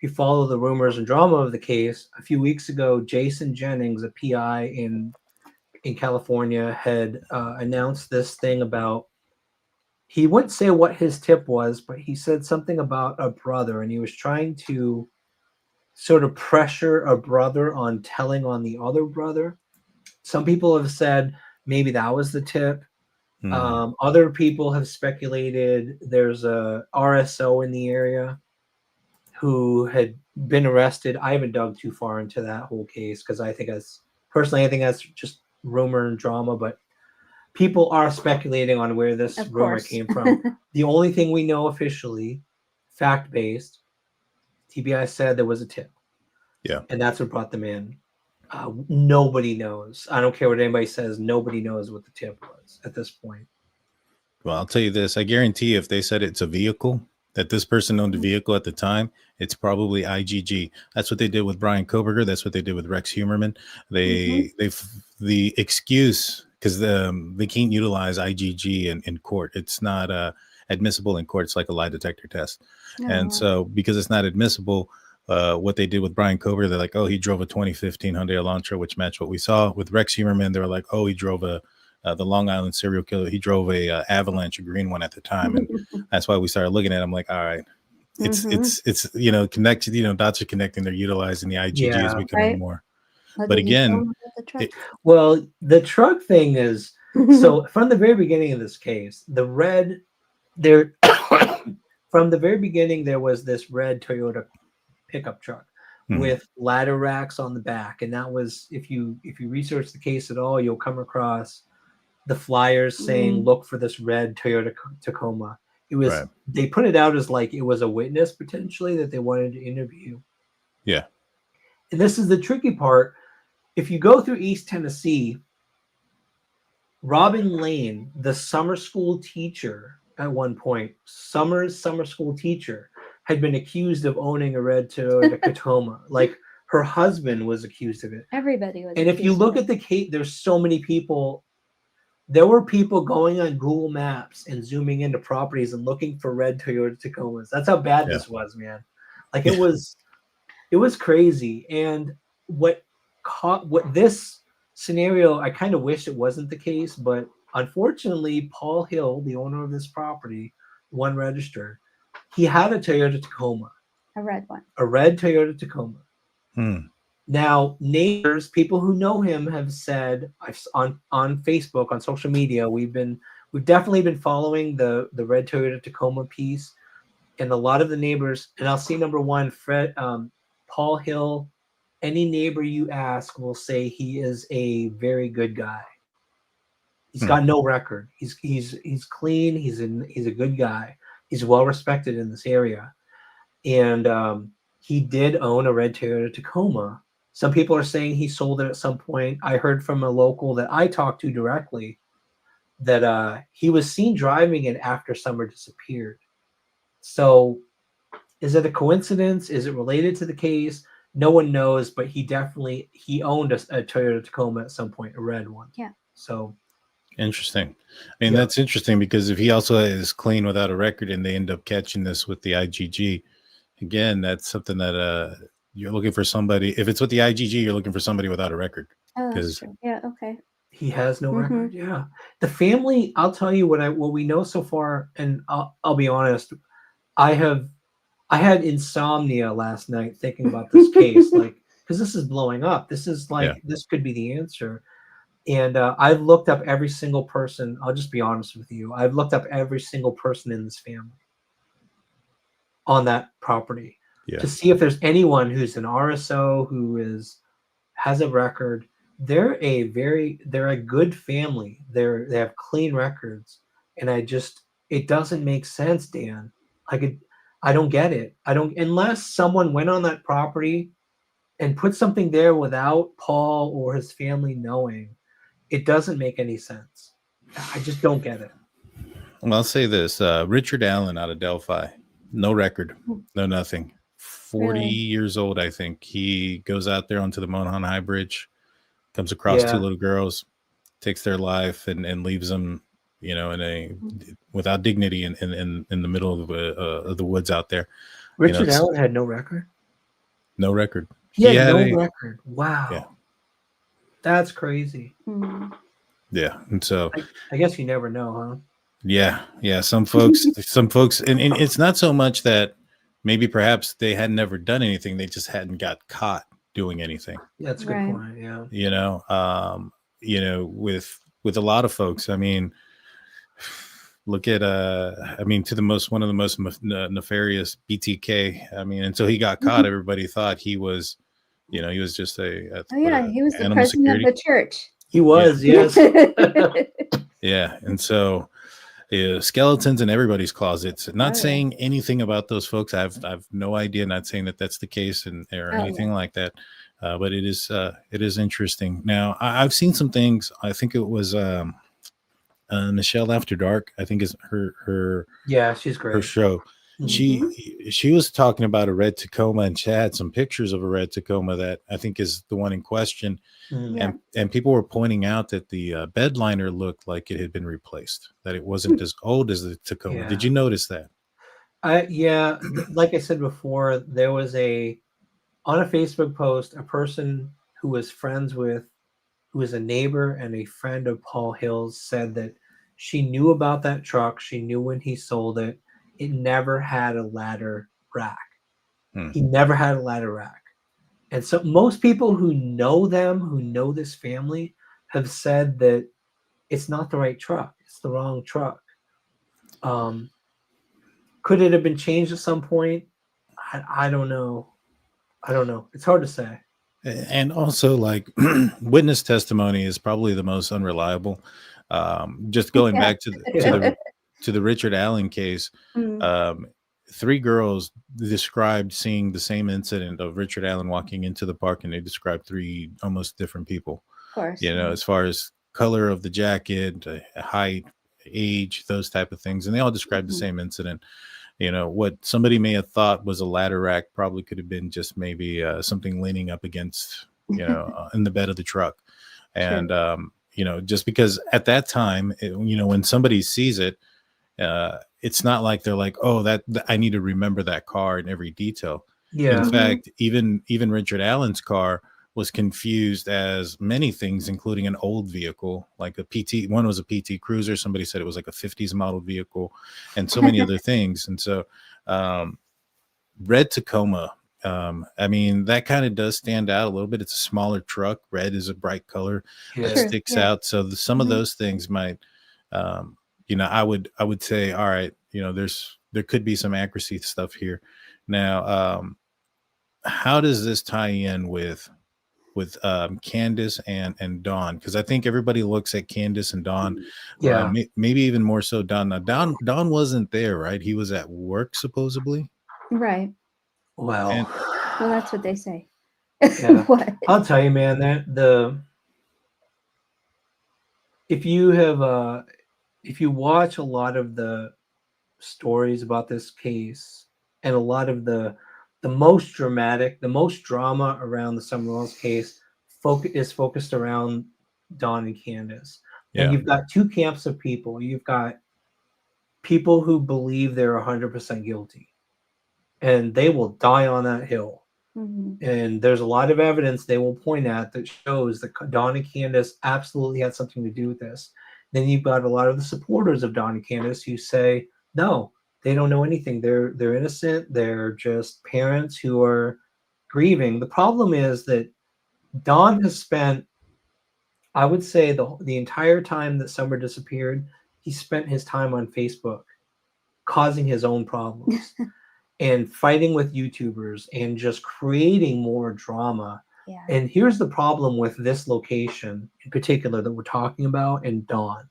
rumors and drama of the case, a few weeks ago, Jason Jennings, a PI in California, had announced this thing about. He wouldn't say what his tip was, but he said something about a brother, and he was trying to sort of pressure a brother on telling on the other brother. Some people have said maybe that was the tip. Other people have speculated there's a RSO in the area who had been arrested. I haven't dug too far into that whole case because I think that's just rumor and drama, but people are speculating on where this rumor came from. The only thing we know officially, fact-based, TBI said there was a tip. Yeah. And that's what brought them in. Nobody knows. I don't care what anybody says. Nobody knows what the tip was at this point. Well, I'll tell you this. I guarantee if they said it's a vehicle, that this person owned a vehicle at the time, it's probably IGG. That's what they did with Brian Koberger. That's what they did with Rex Humerman. The excuse, because they can't utilize IGG in court. It's not admissible in court. It's like a lie detector test. And so because it's not admissible, what they did with Brian Koberger, they're like, oh, he drove a 2015 Hyundai Elantra, which matched what we saw. With Rex Humerman, they were like, oh, he drove the Long Island serial killer. He drove a Avalanche, a green one at the time. And that's why we started looking at it. I'm like, all right, it's connected, dots are connecting. They're utilizing the IGG is becoming more. But again, the truck thing is, so from the very beginning of this case, from the very beginning, there was this red Toyota pickup truck with ladder racks on the back. And that was, if you research the case at all, you'll come across the flyers saying, look for this red Toyota Tacoma. It was, they put it out as like it was a witness potentially that they wanted to interview. Yeah. And this is the tricky part. If you go through East Tennessee, Robin Lane, the summer school teacher at one point, summer school teacher, had been accused of owning a red Toyota Tacoma. Like her husband was accused of it. Everybody was. And if you look at the case, there's so many people. There were people going on Google Maps and zooming into properties and looking for red Toyota Tacomas. That's how bad this was, man. Like it was crazy. And what this scenario, I kind of wish it wasn't the case, but unfortunately, Paul Hill, the owner of this property, one registered, he had a Toyota Tacoma. A red one. A red Toyota Tacoma. Now, neighbors, people who know him have said on Facebook, on social media, we've definitely been following the red Toyota Tacoma piece, and a lot of the neighbors, and I'll see number one, Paul Hill, any neighbor you ask will say he is a very good guy. He's got no record. He's clean. He's a good guy. He's well respected in this area, and he did own a red Toyota Tacoma. Some people are saying he sold it at some point. I heard from a local that I talked to directly that he was seen driving it after Summer disappeared. So is it a coincidence? Is it related to the case? No one knows, but he owned a Toyota Tacoma at some point, a red one. Yeah. So interesting. I mean, that's interesting because if he also is clean without a record and they end up catching this with the IGG, again, that's something that you're looking for somebody. If it's with the IGG, you're looking for somebody without a record. Oh, that's true. Yeah. Okay. He has no record. Yeah. The family, I'll tell you what we know so far, and I'll be honest, I had insomnia last night thinking about this case, like, because this is blowing up. This is like, this could be the answer. And I've looked up every single person. I'll just be honest with you. I've looked up every single person in this family on that property. to see if there's anyone who's an RSO who has a record. They're a good family. They have clean records, and it doesn't make sense, Dan. I don't get it. I don't, unless someone went on that property and put something there without Paul or his family knowing. It doesn't make any sense. I just don't get it. Well, I'll say this: Richard Allen out of Delphi, no record, no nothing. 40 years old, I think. He goes out there onto the Monon High Bridge, comes across two little girls, takes their life, and leaves them, without dignity in the middle of the woods out there. Richard Allen had no record. No record. He had no record. Wow. Yeah. That's crazy. Yeah, and so I guess you never know, huh? Yeah. Some folks, and it's not so much that maybe perhaps they had never done anything; they just hadn't got caught doing anything. That's a good point. Yeah. With a lot of folks, I mean, look at one of the most nefarious BTK. I mean, until he got caught, everybody thought he was, he was just he was the president security of the church. He was, yes. Yeah, and so skeletons in everybody's closets. Not saying anything about those folks. I've no idea. Not saying that that's the case or anything like that. But it is interesting. Now I've seen some things. I think it was Michelle After Dark. I think is her. Yeah, she's great. Her show. She was talking about a red Tacoma, and she had some pictures of a red Tacoma that I think is the one in question. And people were pointing out that the bed liner looked like it had been replaced, that it wasn't as old as the Tacoma. Did you notice that? Like I said before, there was on a Facebook post, a person who was who was a neighbor and a friend of Paul Hill's, said that she knew about that truck. She knew when he sold it. It never had a ladder rack. He never had a ladder rack. And so most people who know this family, have said that it's not the right truck. It's the wrong truck. Could it have been changed at some point? I don't know. It's hard to say. And also, like, witness testimony is probably the most unreliable. Just going back to the Richard Allen case, 3 girls described seeing the same incident of Richard Allen walking into the park, and they described 3 almost different people. Of course. As far as color of the jacket, height, age, those type of things, and they all described the same incident. What somebody may have thought was a ladder rack probably could have been just maybe something leaning up against, in the bed of the truck. And, just because at that time, when somebody sees it, it's not like they're like, oh, that I need to remember that car in every detail. Yeah. In fact, even Richard Allen's car was confused as many things, including an old vehicle, like a PT. One was a PT Cruiser. Somebody said it was like a 50s model vehicle, and so many other things. And so, red Tacoma, I mean, that kind of does stand out a little bit. It's a smaller truck. Red is a bright color that sticks out. So some of those things might, I would say, all right, there could be some accuracy stuff here. Now, how does this tie in with Candace and Dawn? Because I think everybody looks at Candace and Dawn, maybe even more so Dawn. Now, Dawn wasn't there, right? He was at work supposedly, right? Well, that's what they say. Yeah. I'll tell you, man, that if you watch a lot of the stories about this case, and a lot of the most drama around the Summerwells case is focused around Dawn and Candace. Yeah. And you've got 2 camps of people. You've got people who believe they're 100% guilty, and they will die on that hill. And there's a lot of evidence they will point at that shows that Dawn and Candace absolutely had something to do with this. Then you've got a lot of the supporters of Dawn and Candace who say, no, they don't know anything. They're innocent. They're just parents who are grieving. The problem is that Dawn has spent, I would say, the entire time that Summer disappeared, he spent his time on Facebook causing his own problems. and fighting with YouTubers and just creating more drama. Yeah. And here's the problem with this location in particular that we're talking about, and Dawn,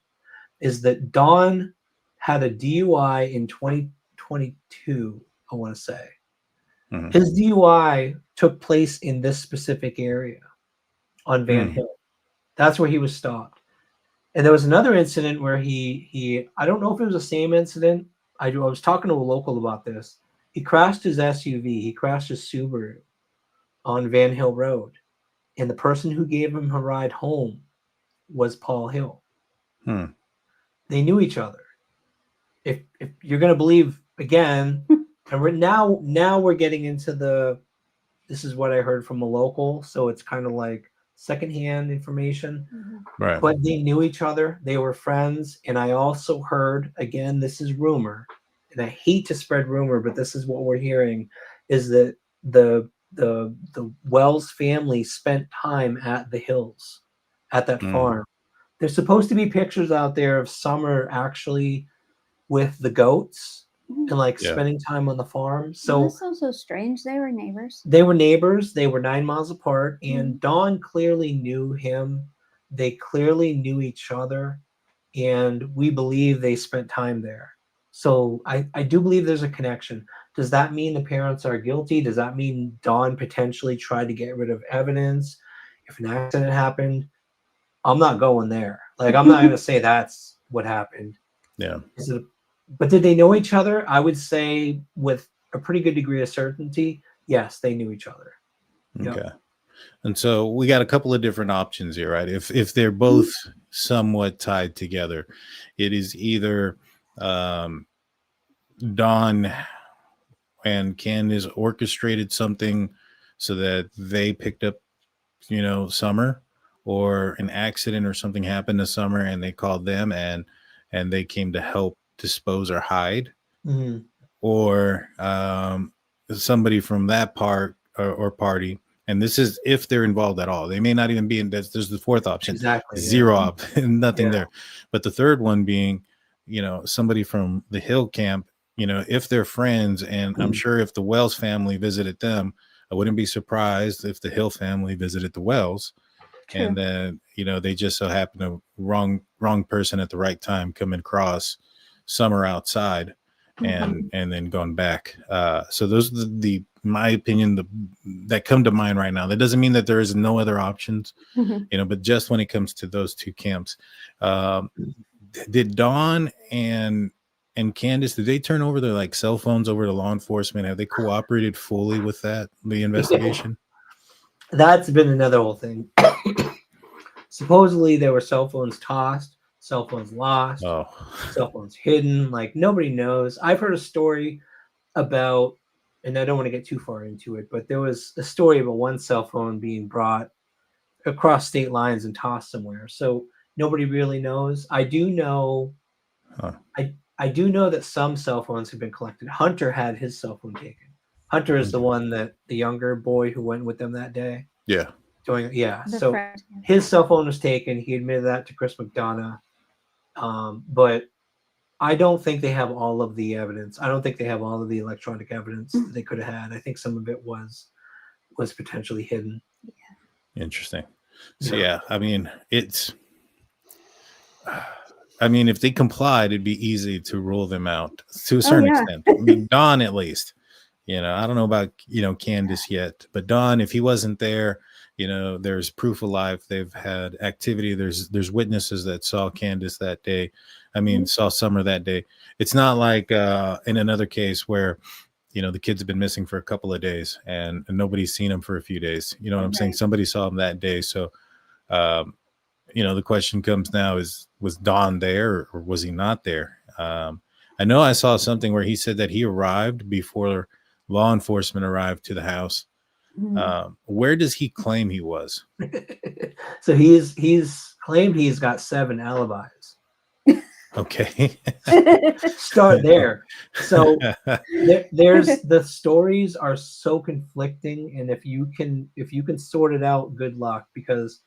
is that Dawn had a DUI in 2022, I want to say. Mhm. His DUI took place in this specific area on Van Hill. That's where he was stopped. And there was another incident where he I don't know if it was the same incident. I was talking to a local about this. He crashed his SUV. He crashed his Subaru on Van Hill Road. And the person who gave him a ride home was Paul Hill. They knew each other. If you're going to believe, again, and we're now we're getting into this is what I heard from a local, so it's kind of like secondhand information. Right. But they knew each other. They were friends. And I also heard, again, this is rumor, and I hate to spread rumor, but this is what we're hearing, is that the Wells family spent time at the hills, at that farm. There's supposed to be pictures out there of Summer actually with the goats and like spending time on the farm. So that sounds so strange. They were neighbors. They were neighbors. They were 9 miles apart, and Dawn clearly knew him. They clearly knew each other, and we believe they spent time there. So I do believe there's a connection. Does that mean the parents are guilty? Does that mean Dawn potentially tried to get rid of evidence? If an accident happened, I'm not going there. Like, I'm not going to say that's what happened. Yeah. But did they know each other? I would say with a pretty good degree of certainty, yes, they knew each other. Okay. Yep. And so we got a couple of different options here, right? If they're both somewhat tied together, it is either Dawn and Candace orchestrated something so that they picked up, Summer, or an accident or something happened to Summer and they called them and they came to help dispose or hide, or somebody from that part or party. And this is if they're involved at all. They may not even be in. There's the fourth option. Exactly. Zero up, nothing there. But the third one being, somebody from the Hill camp, if they're friends, and I'm sure if the Wells family visited them, I wouldn't be surprised if the Hill family visited the Wells. True. And then, they just so happen to wrong person at the right time coming across Summer outside and then going back. So those are the my opinion, that come to mind right now. That doesn't mean that there is no other options, but just when it comes to those two camps, did Dawn and Candace, did they turn over their cell phones over to law enforcement? Have they cooperated fully with the investigation? That's been another whole thing. Supposedly there were cell phones tossed, cell phones lost, cell phones hidden. Like, nobody knows. I've heard a story about, and I don't want to get too far into it, but there was a story about one cell phone being brought across state lines and tossed somewhere. So nobody really knows. I do know, I do know that some cell phones have been collected. Hunter had his cell phone taken. Hunter is the one that the younger boy who went with them that day. Yeah. So his cell phone was taken. He admitted that to Chris McDonough. But I don't think they have all of the evidence. I don't think they have all of the electronic evidence that they could have had. I think some of it was potentially hidden. Yeah. Interesting. So I mean, if they complied, it'd be easy to rule them out to a certain extent. I mean, Dawn, at least, I don't know about, Candace yet, but Dawn, if he wasn't there, there's proof of life. They've had activity. There's witnesses that saw Candace that day. Saw Summer that day. It's not like in another case where, the kids have been missing for a couple of days and nobody's seen them for a few days. You know what I'm saying? Somebody saw him that day. So, the question comes now was Don there or was he not there? I know I saw something where he said that he arrived before law enforcement arrived to the house. Where does he claim he was? So he's claimed he's got 7 alibis. Okay. Start there. So there's the stories are so conflicting, and if you can sort it out, good luck, because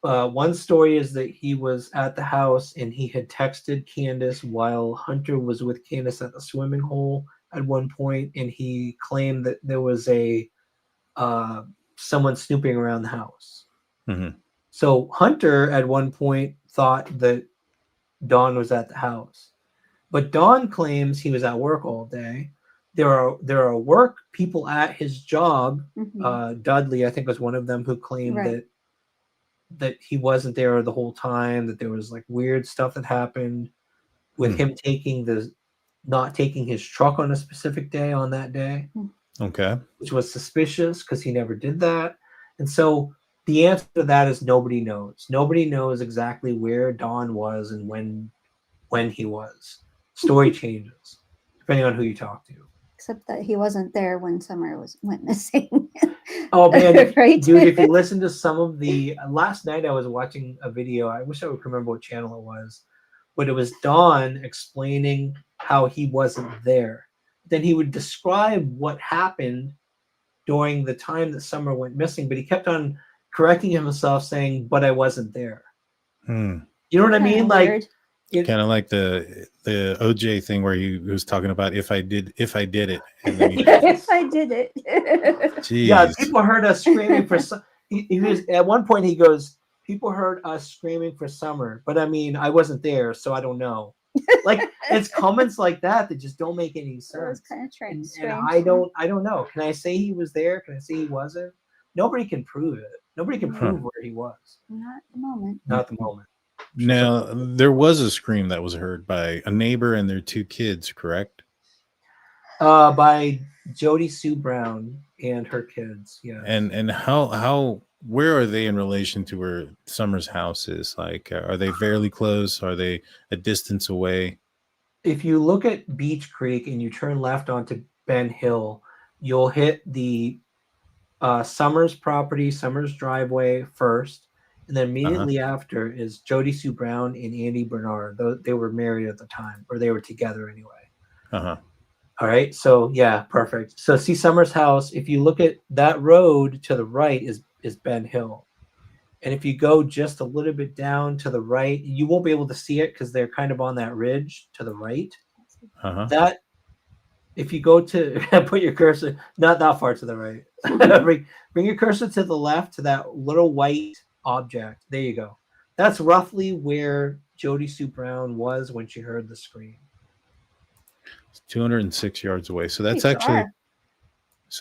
one story is that he was at the house and he had texted Candace while Hunter was with Candace at the swimming hole at one point, and he claimed that there was a someone snooping around the house. Mm-hmm. So Hunter at one point thought that Don was at the house, but Don claims he was at work all day. There are work people at his job. Dudley, I think, was one of them who claimed that he wasn't there the whole time, that there was like weird stuff that happened with him not taking his truck on a specific day on that day. Okay. Which was suspicious because he never did that. And so the answer to that is nobody knows. Nobody knows exactly where Don was and when he was. Story changes depending on who you talk to. Except that he wasn't there when Summer went missing. Oh man, right? Dude, if you listen to some of the last night I was watching a video, I wish I would remember what channel it was, but it was Don explaining how he wasn't there. Then he would describe what happened during the time that Summer went missing, but he kept on correcting himself saying, but I wasn't there. You know what I mean? Like kind of like the OJ thing where he was talking about if I did it. And then if I did it. Jeez. Yeah, people heard us screaming for he was at one point he goes, people heard us screaming for Summer, but I mean I wasn't there, so I don't know. Like it's comments like that just don't make any sense. Kind of strange. And I don't know. Can I say he was there? Can I say he wasn't? Nobody can prove it. Nobody can prove where he was. Not at the moment. Not at the moment. Now, there was a scream that was heard by a neighbor and their 2 kids, correct? By Jody Sue Brown and her kids, yeah. And where are they in relation to where Summer's house is? Like, are they fairly close? Are they a distance away? If you look at Beach Creek and you turn left onto Ben Hill, you'll hit the Summers property, Summers driveway first. And then immediately after is Jody Sue Brown and Andy Bernard. They were married at the time, or they were together anyway. All right. So yeah, perfect. So see Summers' house. If you look at that road to the right is Ben Hill. And if you go just a little bit down to the right, you won't be able to see it because they're kind of on that ridge to the right. That if you go to put your cursor not that far to the right, bring your cursor to the left to that little white object. There you go. That's roughly where Jody Sue Brown was when she heard the scream. It's 206 yards away. So that's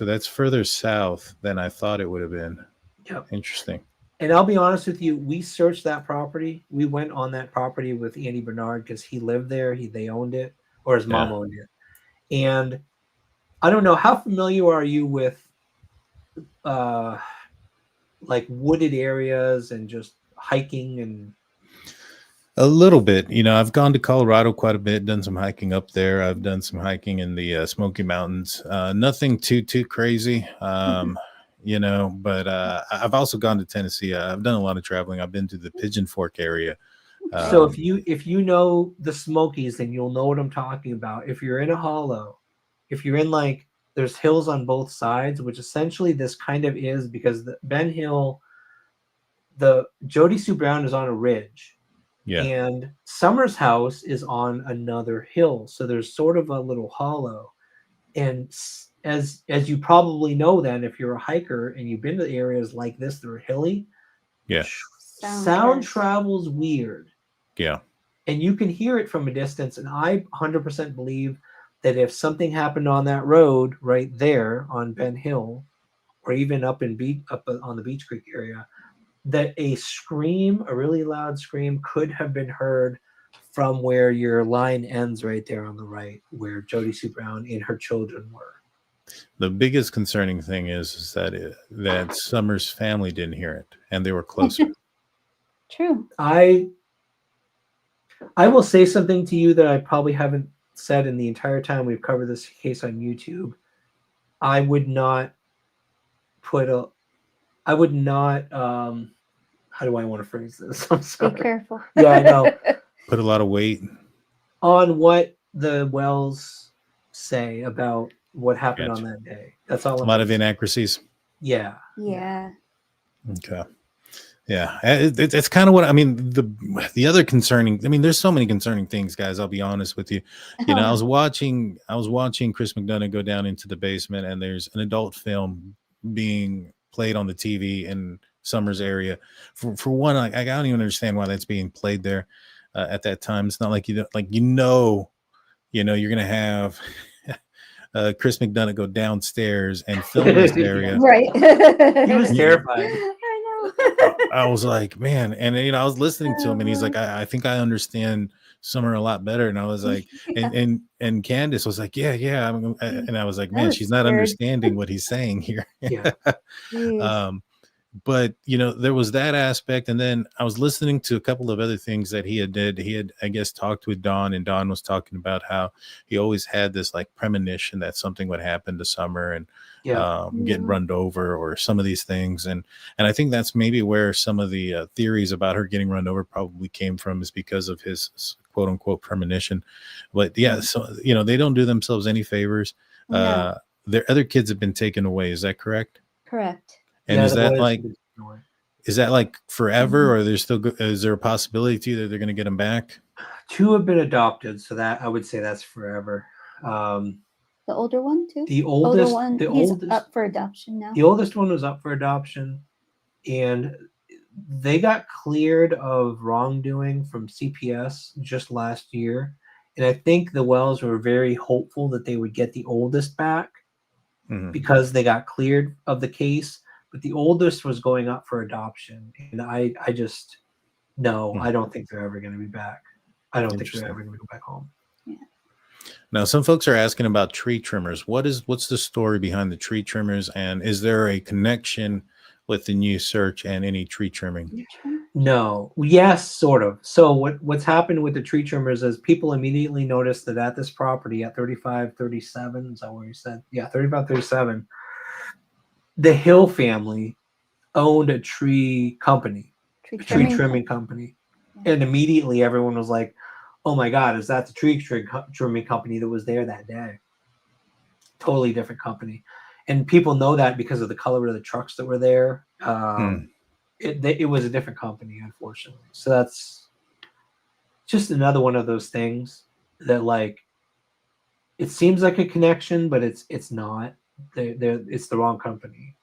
that's further south than I thought it would have been. Yep. Interesting. And I'll be honest with you, we searched that property. We went on that property with Andy Bernard because he lived there. They owned it, or his mom owned it. And I don't know, how familiar are you with like wooded areas and just hiking? And a little bit, I've gone to Colorado quite a bit, done some hiking up there. I've done some hiking in the Smoky Mountains. Nothing too crazy, but I've also gone to Tennessee. I've done a lot of traveling. I've been to the Pigeon Fork area. So if you know the Smokies, then you'll know what I'm talking about. If you're in a hollow, if you're in like there's hills on both sides, which essentially this kind of is because the Ben Hill, the Jody Sue Brown is on a ridge. Yeah. And Summer's house is on another hill. So there's sort of a little hollow. And as you probably know then, if you're a hiker and you've been to areas like this that are hilly, sound travels weird. Yeah. And you can hear it from a distance. And I 100% believe that if something happened on that road right there on Ben Hill, or even up on the Beach Creek area, that a scream, a really loud scream, could have been heard from where your line ends right there on the right, where Jody Sue Brown and her children were. The biggest concerning thing is that Summer's family didn't hear it, and they were closer. True. I will say something to you that I probably haven't said in the entire time we've covered this case on YouTube. I would not how do I want to phrase this? I'm sorry. Be careful. Yeah, I know. Put a lot of weight on what the Wells say about what happened on that day. That's all. A lot of inaccuracies. Yeah. Yeah. Okay. Yeah, it's kind of what I mean. The other concerning, I mean, there's so many concerning things, guys. I'll be honest with you. You know, I was watching Chris McDonough go down into the basement, and there's an adult film being played on the TV in Summers area. For one, I don't even understand why that's being played there at that time. It's not like you're gonna have Chris McDonough go downstairs and film this area. Right. He was terrified. I was like, man, and I was listening to him, and he's like, I think I understand Summer a lot better. And I was like, and Candace was like, yeah, and I was like, man, she's not understanding what he's saying here. Yeah. But there was that aspect, and then I was listening to a couple of other things that he had, I guess, talked with Dawn, and Dawn was talking about how he always had this like premonition that something would happen to Summer and get run over or some of these things, and I think that's maybe where some of the theories about her getting run over probably came from, is because of his quote unquote premonition. But yeah, so they don't do themselves any favors. No. Their other kids have been taken away. Is that correct? Correct. And is that like forever, or is there a possibility that they're going to get them back? 2 have been adopted, so that I would say that's forever. The older one too. The oldest one, he's up for adoption now. The oldest one was up for adoption, and they got cleared of wrongdoing from CPS just last year. And I think the Wells were very hopeful that they would get the oldest back because they got cleared of the case. But the oldest was going up for adoption, and I just I don't think they're ever going to be back. I don't think they're ever going to go back home. Yeah. Now, some folks are asking about tree trimmers. What's the story behind the tree trimmers, and is there a connection with the new search and any tree trimming? No. Yes, sort of. So what's happened with the tree trimmers is people immediately noticed that at this property at 3537, is that what you said? Yeah, 3537. The Hill family owned a tree trimming company. And immediately everyone was like, oh my God, is that the tree trimming company that was there that day? Totally different company. And people know that because of the color of the trucks that were there. It was a different company, unfortunately. So that's just another one of those things that, like, it seems like a connection, but it's not. It's the wrong company.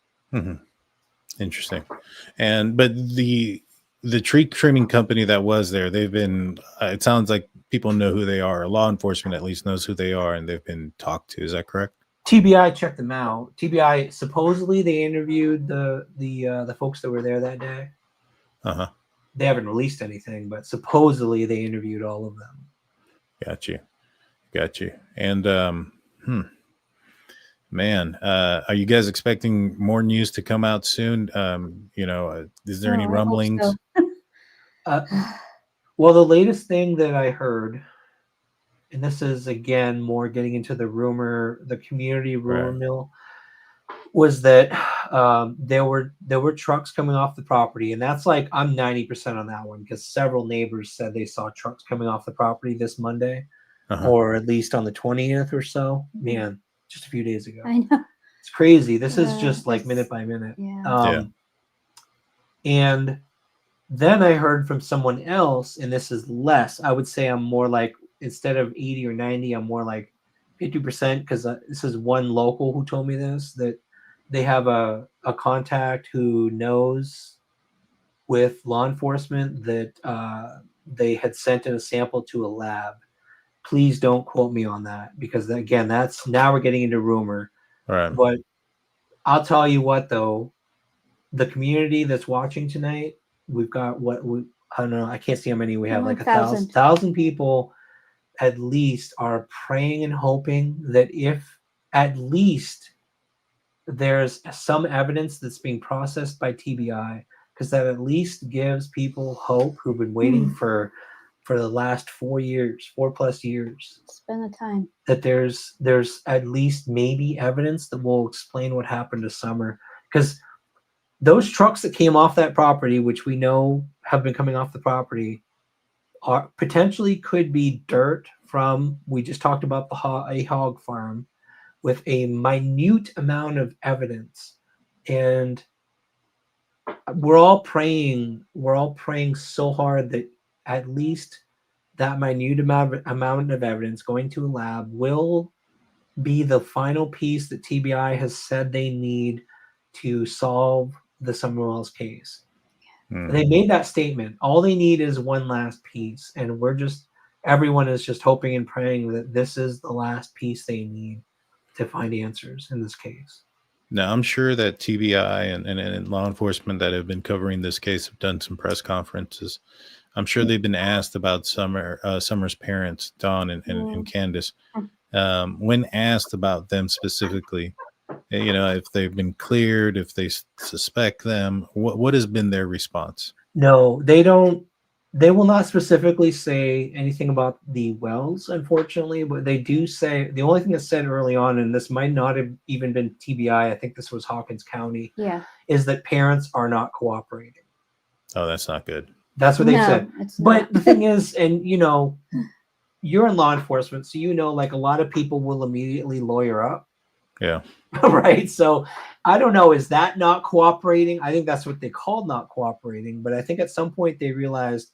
Interesting. But the tree trimming company that was there, they've been it sounds like people know who they are. Law enforcement at least knows who they are, and they've been talked to. Is that correct? TBI checked them out. TBI, supposedly they interviewed the folks that were there that day. They haven't released anything, but supposedly they interviewed all of them. Got you. And man, are you guys expecting more news to come out soon? Is there any rumblings? Well, the latest thing that I heard, and this is again more getting into the community rumor mill, was that there were trucks coming off the property, and that's like, I'm 90% on that one, because several neighbors said they saw trucks coming off the property this Monday, or at least on the 20th or so. Man, just a few days ago. I know. It's crazy. This is just like minute by minute. Yeah. And then I heard from someone else, and this is less. I would say I'm more like, instead of 80 or 90, I'm more like 50%, because this is one local who told me this, that they have a contact who knows with law enforcement that they had sent in a sample to a lab. Please don't quote me on that, because again, now we're getting into rumor. Right. But I'll tell you what, though, the community that's watching tonight, we've got I don't know, I can't see how many we have, like 1,000 people at least are praying and hoping that if at least there's some evidence that's being processed by TBI, because that at least gives people hope who've been waiting for the last 4+ years. It's been a time. That there's at least maybe evidence that will explain what happened to Summer. Because those trucks that came off that property, which we know have been coming off the property, are potentially could be dirt from, we just talked about a hog farm, with a minute amount of evidence. And we're all praying so hard that at least that minute amount of evidence going to a lab will be the final piece that TBI has said they need to solve the Summerwells case. They made that statement. All they need is one last piece, and everyone is just hoping and praying that this is the last piece they need to find answers in this case. Now, I'm sure that TBI and law enforcement that have been covering this case have done some press conferences. I'm sure they've been asked about Summer's parents, Dawn and Candace. When asked about them specifically, if they've been cleared, if they suspect them, what has been their response? No, they don't. They will not specifically say anything about the Wells, unfortunately, but they do say the only thing that's said early on, and this might not have even been TBI, I think this was Hawkins County, is that parents are not cooperating. Oh, that's not good. That's what they said. But the thing is, and you're in law enforcement, so like a lot of people will immediately lawyer up. Yeah. Right. So I don't know. Is that not cooperating? I think that's what they called not cooperating. But I think at some point they realized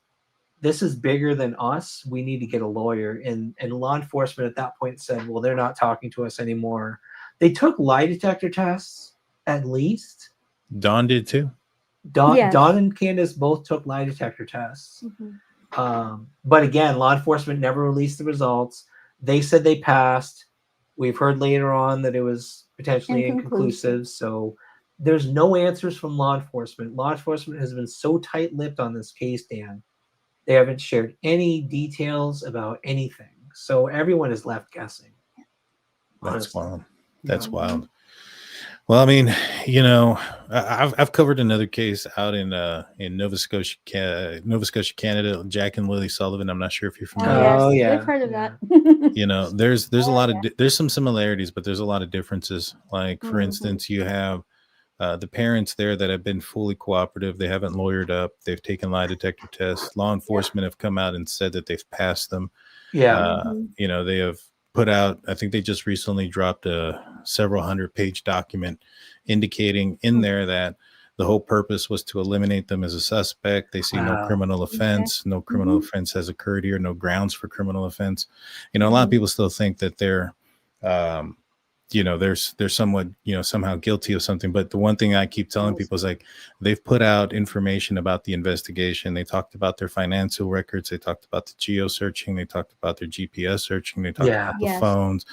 this is bigger than us. We need to get a lawyer. And law enforcement at that point said, well, they're not talking to us anymore. They took lie detector tests, at least. Dawn did too. Dawn and Candace both took lie detector tests. But again, law enforcement never released the results. They said they passed. We've heard later on that it was potentially inconclusive. So there's no answers from law enforcement. Law enforcement has been so tight-lipped on this case, Dan. They haven't shared any details about anything. So everyone is left guessing. That's wild. That's wild. Well, I mean, I've covered another case out in Nova Scotia, Canada. Jack and Lily Sullivan. I'm not sure if you're familiar. Oh yeah, I've heard of that. There's a lot of there's some similarities, but there's a lot of differences. Like for instance, you have the parents there that have been fully cooperative. They haven't lawyered up. They've taken lie detector tests. Law enforcement have come out and said that they've passed them. They have put out, I think they just recently dropped a several 100-page document indicating in there that the whole purpose was to eliminate them as a suspect. They see no criminal offense. No criminal offense has occurred here. No grounds for criminal offense. A lot of people still think that they're, they're somewhat, somehow guilty of something. But the one thing I keep telling people is like, they've put out information about the investigation. They talked about their financial records. They talked about the geo searching. They talked about their GPS searching. They talked about the phones.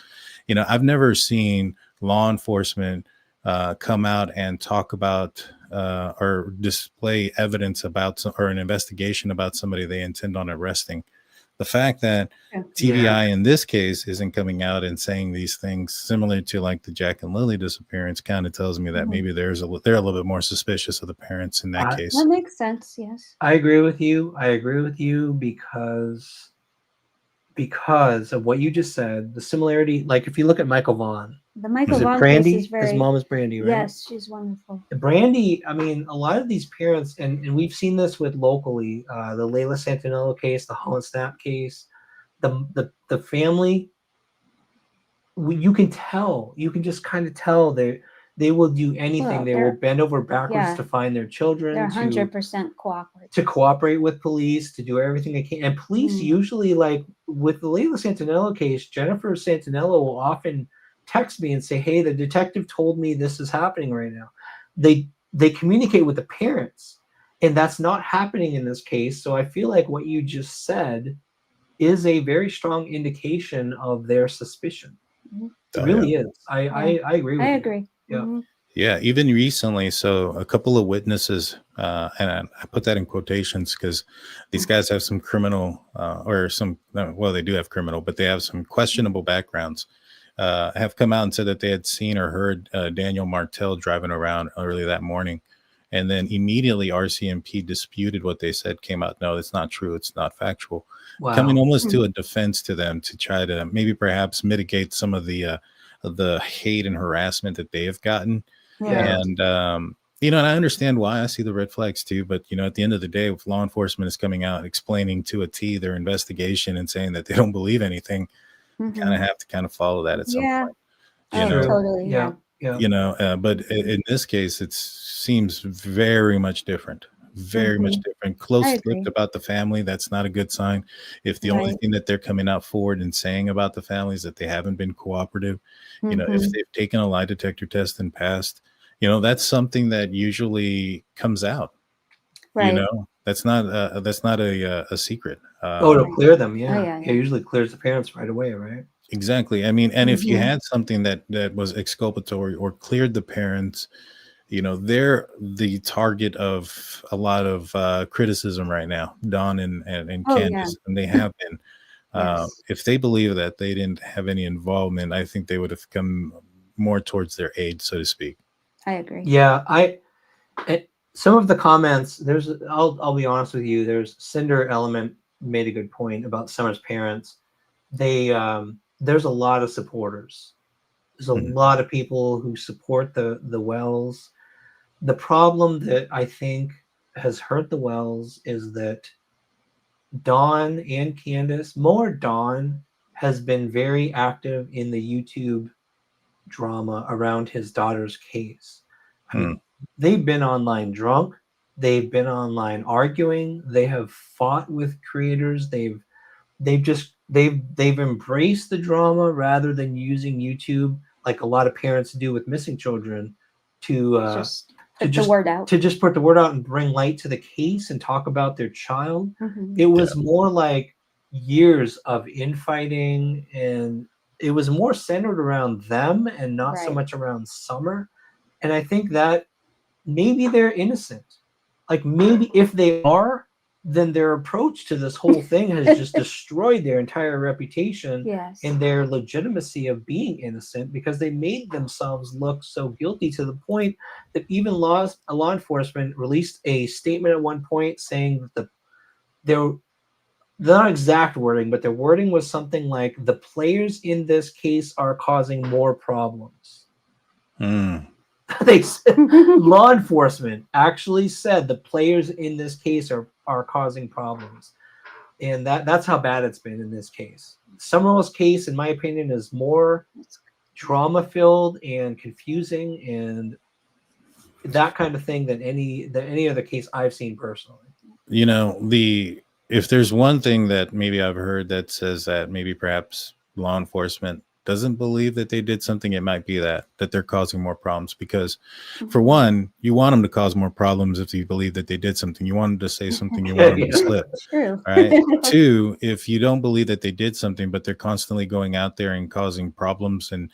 I've never seen law enforcement come out and talk about or display evidence about or an investigation about somebody they intend on arresting. The fact that TBI in this case isn't coming out and saying these things similar to like the Jack and Lily disappearance kind of tells me that maybe they're a little bit more suspicious of the parents in that case. That makes sense. Yes. I agree with you. Because of what you just said, the similarity, like if you look at Michael Vaughn, the Michael Vaughn Brandy, case is very, his mom is Brandy, right? Yes, she's wonderful. Brandy, I mean, a lot of these parents, and we've seen this with locally, the Layla Santinello case, the Holland Snap case, the family, you can just kind of tell they will do anything. They will bend over backwards to find their children. They're 100% cooperative. To cooperate with police, to do everything they can. And police usually, like with the Layla Santinello case, Jennifer Santinello will often text me and say, hey, the detective told me this is happening right now. They communicate with the parents, and that's not happening in this case. So I feel like what you just said is a very strong indication of their suspicion. It really is. I agree with you. I agree. Yeah. Yeah, even recently, so a couple of witnesses, and I put that in quotations because these guys have some criminal they do have criminal, but they have some questionable backgrounds, have come out and said that they had seen or heard Daniel Martell driving around early that morning. And then immediately RCMP disputed what they said, came out, no, it's not true. It's not factual. Wow. Coming almost to a defense to them to try to maybe perhaps mitigate some of the hate and harassment that they have gotten. Yeah. And, and I understand why. I see the red flags too. But, at the end of the day, if law enforcement is coming out explaining to a T their investigation and saying that they don't believe anything, you kind of have to follow that at some point. Totally. Yeah. Yeah. But in this case, it seems very much different. Very much Mhm. different. I Close-lipped agree. about the family. That's not a good sign. If the only Right. thing that they're coming out forward and saying about the family is that they haven't been cooperative, if Mhm. they've taken a lie detector test and passed, that's something that usually comes out. Right. That's not a secret. Oh, to Right. clear them, Oh, yeah. yeah, It yeah. usually clears the parents right away, right? Exactly. I mean, and if you Mhm. had something that was exculpatory or cleared the parents, they're the target of a lot of criticism right now, Don and Oh, yeah. Candace, and they have been. Yes. If they believe that they didn't have any involvement, I think they would have come more towards their aid, so to speak. I agree. Yeah, some of the comments, I'll be honest with you, there's Cinder Element made a good point about Summer's parents. There's a lot of supporters. There's a Mhm. lot of people who support the Wells. The problem that I think has hurt the Wells is that Dawn and Candace, more Dawn, has been very active in the YouTube drama around his daughter's case. I Hmm. mean, they've been online drunk, they've been online arguing, they have fought with creators, they've embraced the drama rather than using YouTube like a lot of parents do with missing children to Just to put the just word out. to just put the word out and bring light to the case and talk about their child. Mhm. It Yeah. was more like years of infighting, and it was more centered around them and not so Right. much around Summer. And I think that maybe they're innocent. Like maybe if they are, then their approach to this whole thing has just destroyed their entire reputation Yes. and their legitimacy of being innocent, because they made themselves look so guilty to the point that even law enforcement released a statement at one point saying that their not exact wording, but their wording was something like, the players in this case are causing more problems. Hmm. They said, law enforcement actually said the players in this case are causing problems, and that's how bad it's been in this case. Summerall's case, in my opinion, is more drama filled and confusing and that kind of thing than any other case I've seen personally. If there's one thing that maybe I've heard that says that maybe perhaps law enforcement doesn't believe that they did something, it might be that they're causing more problems. Because for one, you want them to cause more problems. If you believe that they did something, you want them to say something, you want them to slip. True. All right. Two, if you don't believe that they did something, but they're constantly going out there and causing problems and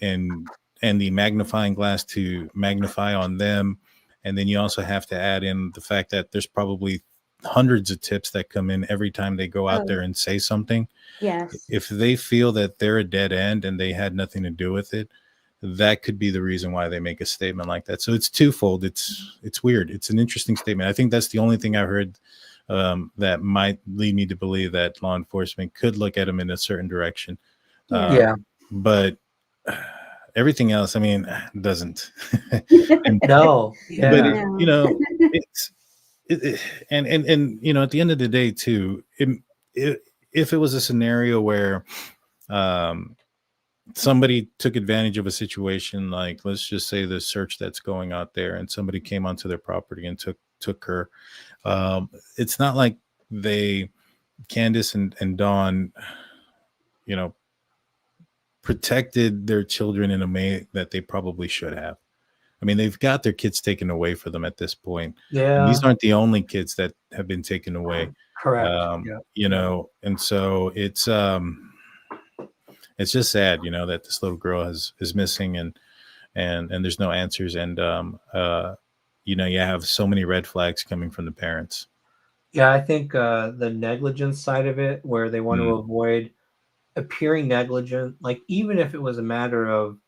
the magnifying glass to magnify on them. And then you also have to add in the fact that there's probably hundreds of tips that come in every time they go out there and say something. Yes. If they feel that they're a dead end and they had nothing to do with it, that could be the reason why they make a statement like that. So it's twofold. It's weird. It's an interesting statement. I think that's the only thing I heard that might lead me to believe that law enforcement could look at them in a certain direction. Yeah. But everything else, I mean, doesn't. No. Yeah. But No. it's and at the end of the day too, if it was a scenario where somebody took advantage of a situation, like let's just say the search that's going out there and somebody came onto their property and took her, it's not like Candace and Dawn protected their children in a way that they probably should have. I mean, they've got their kids taken away for them at this point. And these Yeah. aren't the only kids that have been taken away. Correct. Yeah. And so it's just sad, that this little girl is missing and there's no answers. And, you have so many red flags coming from the parents. Yeah, I think the negligence side of it, where they want to avoid appearing negligent, like even if it was a matter of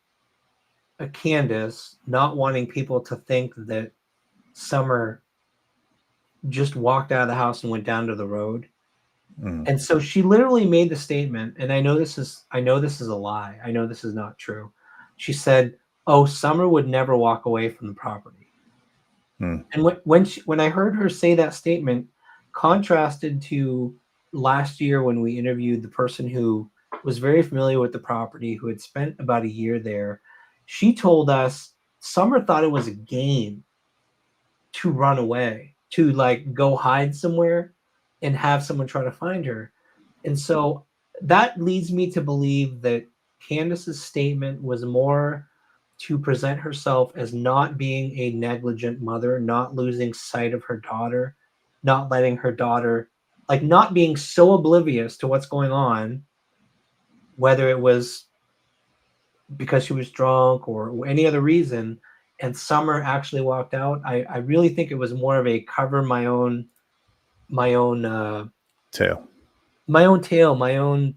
a Candace not wanting people to think that Summer just walked out of the house and went down to the road. And so she literally made the statement, and I know this is a lie. I know this is not true. She said, "Oh, Summer would never walk away from the property." And when I heard her say that statement, contrasted to last year when we interviewed the person who was very familiar with the property, who had spent about a year there, She told us Summer thought it was a game to run away, to like go hide somewhere and have someone try to find her. And so that leads me to believe that Candace's statement was more to present herself as not being a negligent mother, not losing sight of her daughter, not letting her daughter, like not being so oblivious to what's going on, whether it was because she was drunk or any other reason, and Summer actually walked out. I really think it was more of a cover my own tail, my own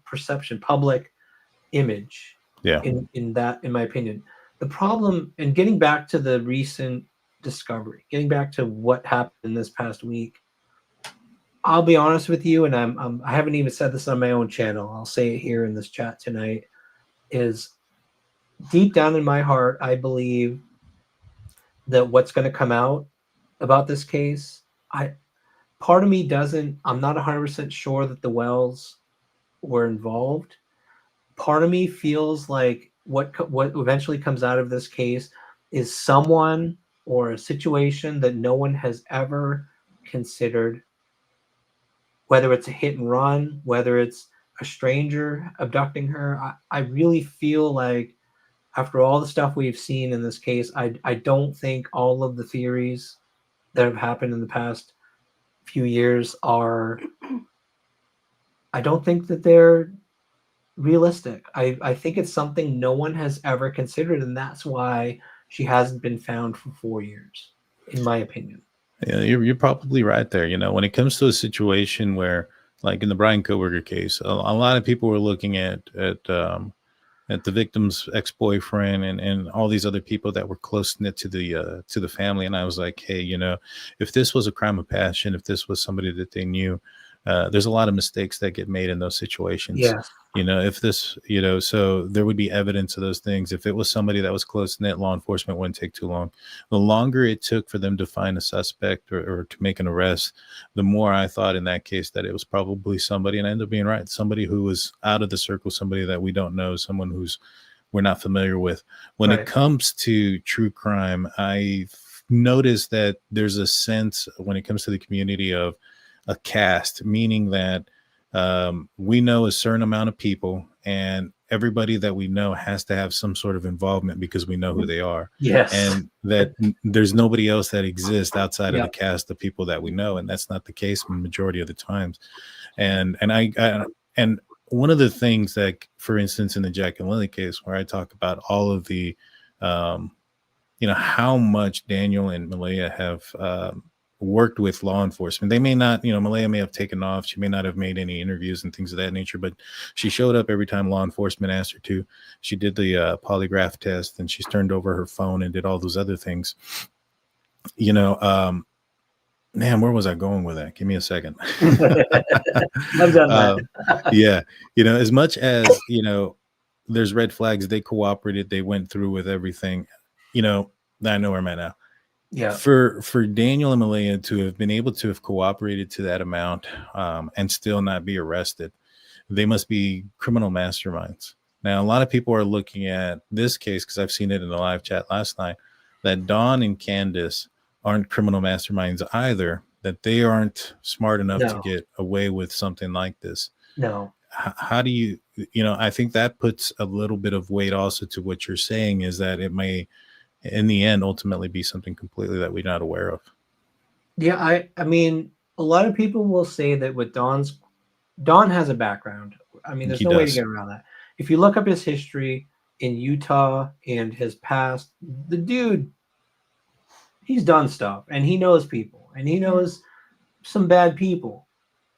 perception, public image. yeah. In my opinion, the problem, and getting back to the recent discovery, getting back to what happened this past week, I'll be honest with you, and I haven't even said this on my own channel. I'll say it here in this chat tonight. Is deep down in my heart, I believe that what's going to come out about this case, part of me doesn't. I'm not 100% sure that the Wells were involved. Part of me feels like what eventually comes out of this case is someone or a situation that no one has ever considered, whether it's a hit and run, whether it's a stranger abducting her. I really feel like after all the stuff we've seen in this case, I don't think all of the theories that have happened in the past few years I don't think that they're realistic. I think it's something no one has ever considered, and that's why she hasn't been found for 4 years, in my opinion. Yeah, you're probably right there. When it comes to a situation where, like in the Brian Koberger case, a lot of people were looking at the victim's ex-boyfriend and all these other people that were close knit to the family, and I was like, hey, if this was a crime of passion, if this was somebody that they knew, there's a lot of mistakes that get made in those situations. Yeah. If this, so there would be evidence of those things. If it was somebody that was close knit, law enforcement wouldn't take too long. The longer it took for them to find a suspect or to make an arrest, the more I thought in that case that it was probably somebody, and I ended up being right. Somebody who was out of the circle, somebody that we don't know, someone who's we're not familiar with. When it comes to true crime, I've noticed that there's a sense when it comes to the community of a caste, meaning that we know a certain amount of people, and everybody that we know has to have some sort of involvement because we know who they are. Yes. And that there's nobody else that exists outside of the cast of people that we know. And that's not the case in the majority of the times. And one of the things that, for instance, in the Jack and Lily case, where I talk about all of the, how much Daniel and Malaya have worked with law enforcement. They may not, Malaya may have taken off. She may not have made any interviews and things of that nature, but she showed up every time law enforcement asked her to. She did the polygraph test, and she's turned over her phone and did all those other things. Man, where was I going with that? Give me a second. Yeah. As much as, there's red flags, they cooperated, they went through with everything. I know where I'm at now. Yeah. For Daniel and Malaya to have been able to have cooperated to that amount and still not be arrested, they must be criminal masterminds. Now, a lot of people are looking at this case, because I've seen it in the live chat last night, that Dawn and Candace aren't criminal masterminds either, that they aren't smart enough to get away with something like this. No. How do you, I think that puts a little bit of weight also to what you're saying, is that it may, in the end, ultimately be something completely that we're not aware of. Yeah, I mean, a lot of people will say that with Dawn has a background. I mean, there's no way to get around that. If you look up his history in Utah and his past, the dude, he's done stuff, and he knows people, and he knows some bad people.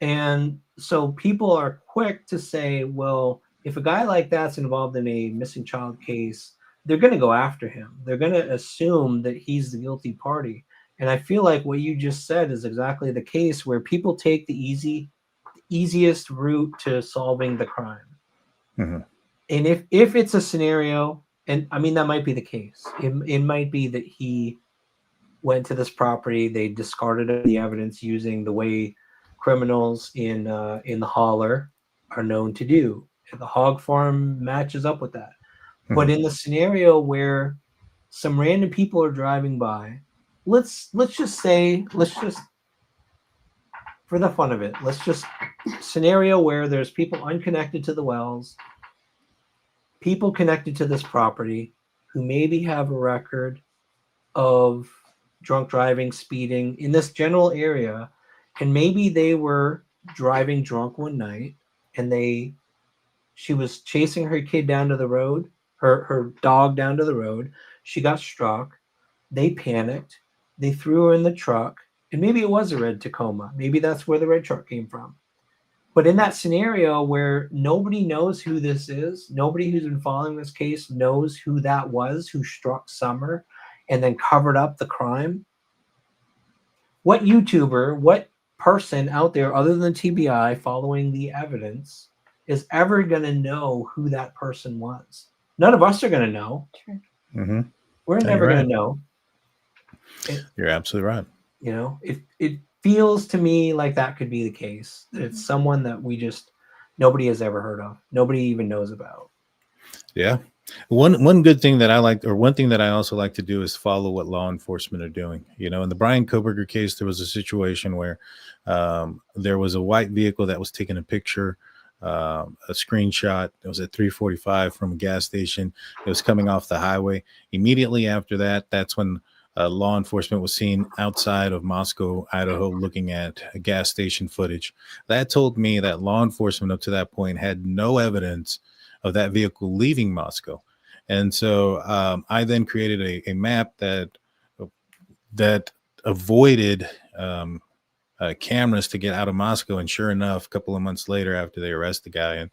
And so people are quick to say, well, if a guy like that's involved in a missing child case, they're going to go after him. They're going to assume that he's the guilty party. And I feel like what you just said is exactly the case, where people take the easiest route to solving the crime. Mm-hmm. And if it's a scenario, and I mean, that might be the case. It might be that he went to this property, they discarded the evidence using the way criminals in the holler are known to do. The hog farm matches up with that. But in the scenario where some random people are driving by, let's just for the fun of it, let's just scenario where there's people unconnected to the wells, people connected to this property who maybe have a record of drunk driving, speeding in this general area, and maybe they were driving drunk one night and she was chasing her kid down to the road, her dog down to the road. She got struck. They panicked. They threw her in the truck. And maybe it was a red Tacoma. Maybe that's where the red truck came from. But in that scenario where nobody knows who this is, nobody who's been following this case knows who that was who struck Summer and then covered up the crime, what YouTuber, what person out there other than TBI following the evidence is ever going to know who that person was? None of us are going to know. True. Mm-hmm. We're never going to know. You're absolutely right. You know, it feels to me like that could be the case. It's someone that nobody has ever heard of. Nobody even knows about. Yeah. One good thing that I like, or one thing that I also like to do, is follow what law enforcement are doing. You know, in the Brian Koberger case, there was a situation where there was a white vehicle that was taking a picture, a screenshot. It was at 3:45 from a gas station. It was coming off the highway. Immediately after that, that's when law enforcement was seen outside of Moscow, Idaho, looking at gas station footage. That told me that law enforcement up to that point had no evidence of that vehicle leaving Moscow. And so I then created a map that avoided cameras to get out of Moscow. And sure enough, a couple of months later, after they arrest the guy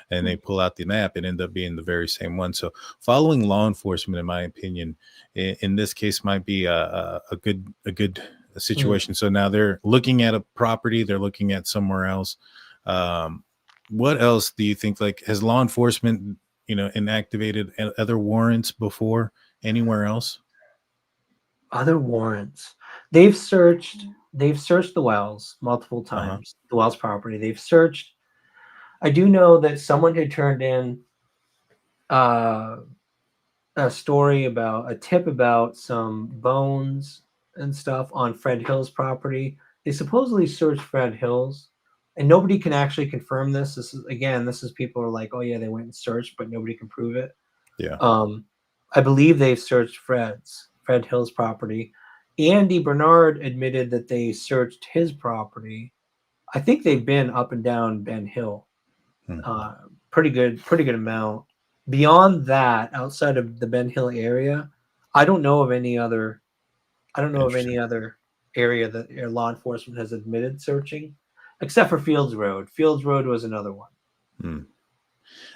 and they pull out the map, it ended up being the very same one. So following law enforcement, in my opinion, in this case, might be a good situation. So now they're looking at a property, they're looking at somewhere else. What else do you think? Like, has law enforcement, inactivated other warrants before anywhere else? Other warrants. They've searched the wells multiple times, the wells property. They've searched. I do know that someone had turned in a tip about some bones and stuff on Fred Hill's property. They supposedly searched Fred Hill's, and nobody can actually confirm this. This is people are like, oh yeah, they went and searched, but nobody can prove it. Yeah. I believe they've searched Fred Hill's property. Andy Bernard admitted that they searched his property. I think they've been up and down Ben Hill. Pretty good amount. Beyond that, outside of the Ben Hill area, I don't know of any other area that law enforcement has admitted searching, except for Fields Road. Fields Road was another one.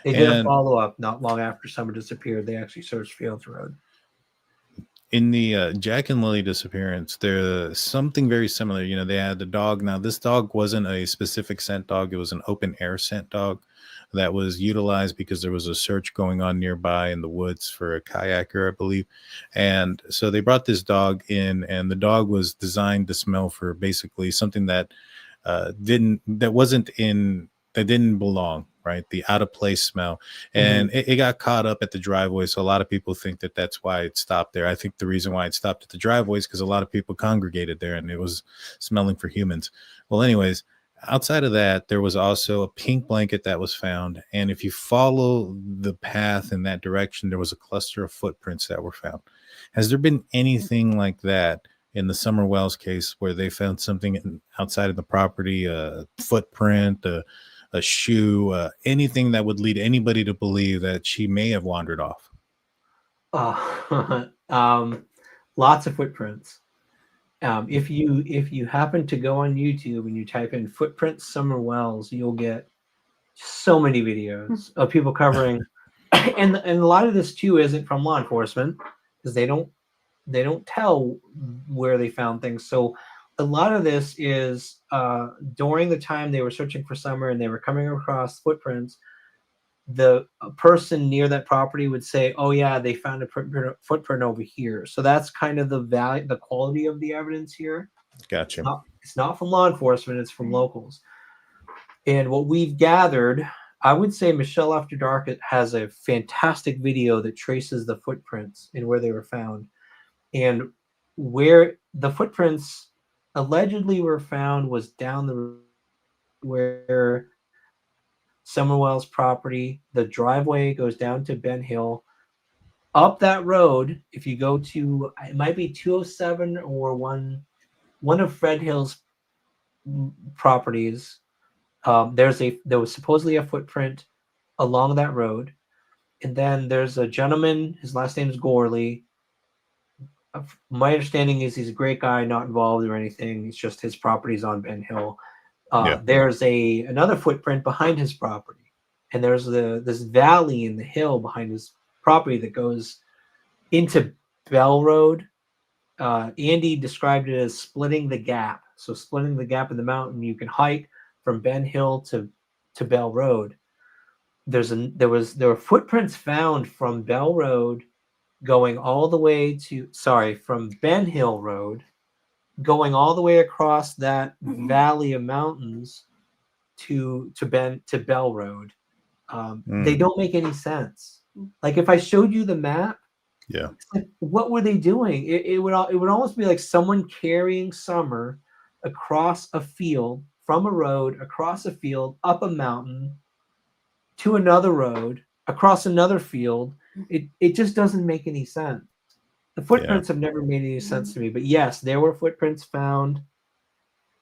They did a follow-up not long after Summer disappeared. They actually searched Fields Road. In the Jack and Lily disappearance, there's something very similar. They had the dog. Now, this dog wasn't a specific scent dog. It was an open air scent dog that was utilized because there was a search going on nearby in the woods for a kayaker, I believe. And so they brought this dog in, and the dog was designed to smell for basically something that didn't belong. Right, the out of place smell, and it got caught up at the driveway. So a lot of people think that that's why it stopped there. I think the reason why it stopped at the driveway is because a lot of people congregated there, and it was smelling for humans. Well, anyways, outside of that, there was also a pink blanket that was found, and if you follow the path in that direction, there was a cluster of footprints that were found. Has there been anything like that in the Summer Wells case where they found something outside of the property, a footprint, a shoe, anything that would lead anybody to believe that she may have wandered off? Lots of footprints. If you happen to go on YouTube and you type in footprints Summer Wells, you'll get so many videos of people covering, and a lot of this too isn't from law enforcement because they don't tell where they found things. So a lot of this is during the time they were searching for Summer and they were coming across footprints, the person near that property would say, oh yeah, they found a footprint over here. So that's kind of the quality of the evidence here. Gotcha. It's not from law enforcement, it's from locals. And what we've gathered I would say Michelle After Dark has a fantastic video that traces the footprints and where they were found. And where the footprints allegedly were found was down the where Summerwell's property. The driveway goes down to Ben Hill. Up that road, if you go to, it might be 207 or one of Fred Hill's properties. There was supposedly a footprint along that road, and then there's a gentleman. His last name is Gorley. My understanding is he's a great guy, not involved or anything. It's just his property's on Ben Hill. There's another footprint behind his property, and there's this valley in the hill behind his property that goes into Bell Road. Andy described it as splitting the gap. So splitting the gap in the mountain, you can hike from Ben Hill to Bell Road. There were footprints found from Bell Road going all the way from Ben Hill Road, going all the way across that valley of mountains to Bell Road. They don't make any sense. Like if I showed you the map, like, what were they doing? It would almost be like someone carrying Summer across a field, from a road, across a field, up a mountain, to another road, across another field. It just doesn't make any sense. The footprints have never made any sense to me. But yes, there were footprints found,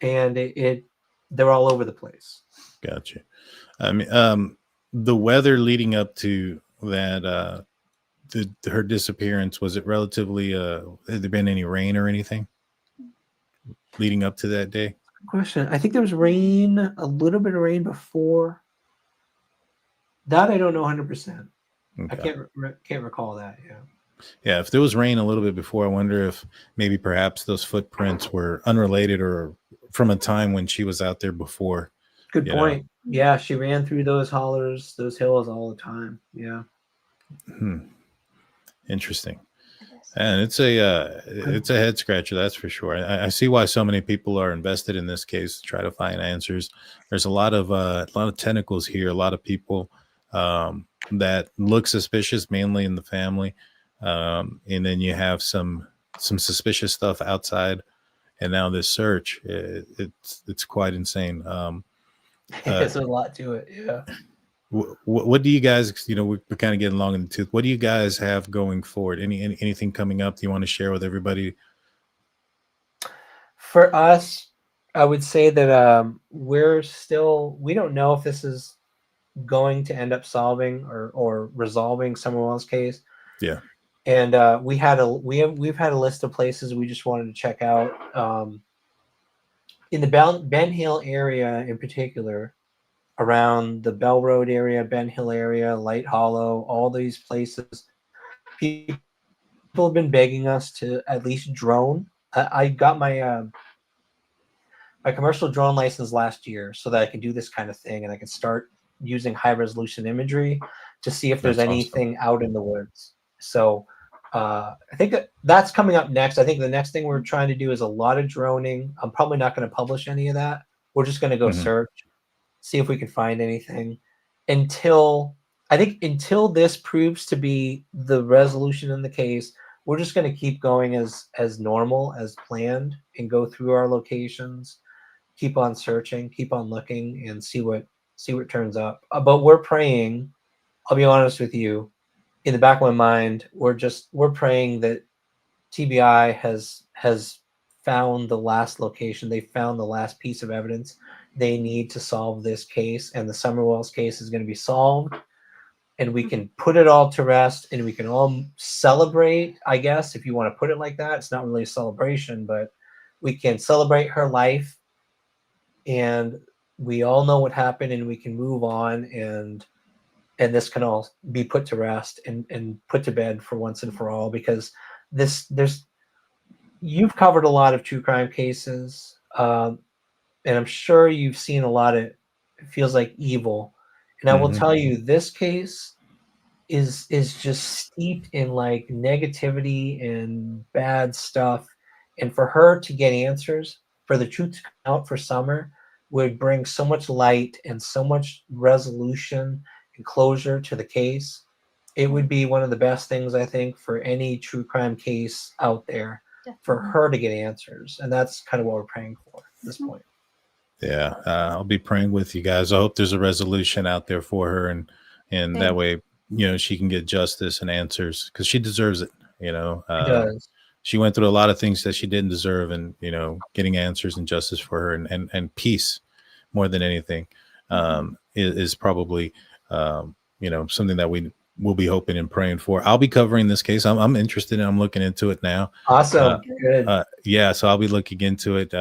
and they're all over the place. Gotcha. I mean, the weather leading up to that, her disappearance, was it relatively? Had there been any rain or anything leading up to that day? Good question. I think there was rain, a little bit of rain before. That I don't know 100%. Okay. I can't recall that. Yeah, if there was rain a little bit before, I wonder if maybe perhaps those footprints were unrelated or from a time when she was out there before. Good point. Yeah, she ran through those hollers, those hills all the time. Yeah. Interesting. And it's a head scratcher, that's for sure. I see why so many people are invested in this case to try to find answers. There's a lot of tentacles here, a lot of people that look suspicious, mainly in the family. And then you have some suspicious stuff outside, and now this search, it's quite insane. There's a lot to it. Yeah. What do you guys, we're kind of getting long in the tooth. What do you guys have going forward? Anything coming up that you want to share with everybody? For us, I would say that we don't know if this is going to end up solving or resolving Summerwell's case. Yeah. And we've had a list of places we just wanted to check out. In the Ben Hill area in particular, around the Bell Road area, Ben Hill area, Light Hollow, all these places, people have been begging us to at least drone. I got my commercial drone license last year so that I can do this kind of thing, and I can start using high resolution imagery to see if there's anything out in the woods. So I think that's coming up next. I think the next thing we're trying to do is a lot of droning. I'm probably not going to publish any of that. We're just going to go search, see if we can find anything until this proves to be the resolution in the case. We're just going to keep going as normal, as planned, and go through our locations, keep on searching, keep on looking, and see what turns up. But we're praying. I'll be honest with you. In the back of my mind, we're praying that TBI has found the last location. They found the last piece of evidence they need to solve this case, and the Summerwell's case is going to be solved, and we can put it all to rest, and we can all celebrate, I guess, if you want to put it like that. It's not really a celebration, but we can celebrate her life, and we all know what happened, and we can move on, and this can all be put to rest and put to bed for once and for all, because you've covered a lot of true crime cases, and I'm sure you've seen a lot of, it feels like, evil. And I will tell you, this case is just steeped in like negativity and bad stuff. And for her to get answers, for the truth to come out for Summer, would bring so much light and so much resolution and closure to the case. It would be one of the best things, I think, for any true crime case out there. For her to get answers, and that's kind of what we're praying for at this point. Yeah, I'll be praying with you guys. I hope there's a resolution out there for her, and that way, she can get justice and answers, because she deserves it. She does. She went through a lot of things that she didn't deserve, and getting answers and justice for her, and peace more than anything is probably something that we will be hoping and praying for. I'll be covering this case. I'm interested in. I'm looking into it now. Awesome. Good. So I'll be looking into it.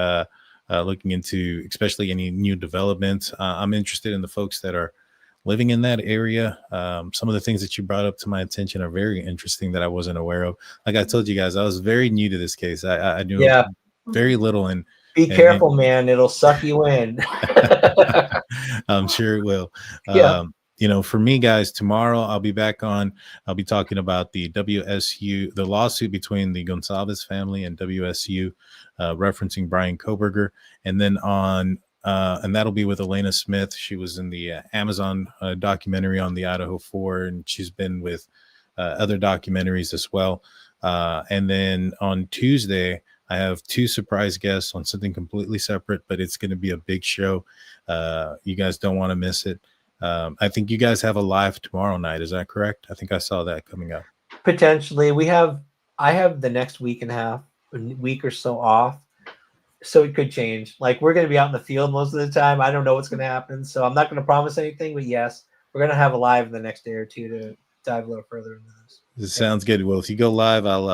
Looking into especially any new developments. I'm interested in the folks that are living in that area. Some of the things that you brought up to my attention are very interesting that I wasn't aware of. Like I told you guys, I was very new to this case. I knew very little. And be careful, man. It'll suck you in. I'm sure it will. Yeah. For me, guys, tomorrow I'll be back on. I'll be talking about the WSU, the lawsuit between the Gonzales family and WSU, referencing Brian Koberger. And then and that'll be with Elena Smith. She was in the Amazon documentary on the Idaho 4, and she's been with other documentaries as well. And then on Tuesday, I have 2 surprise guests on something completely separate, but it's going to be a big show. You guys don't want to miss it. I think you guys have a live tomorrow night. Is that correct? I think I saw that coming up. Potentially. I have the next week and a half, a week or so off. So it could change. Like, we're going to be out in the field most of the time. I don't know what's going to happen. So I'm not going to promise anything, but yes, we're going to have a live the next day or two to dive a little further into this. This sounds good. Well, if you go live, I'll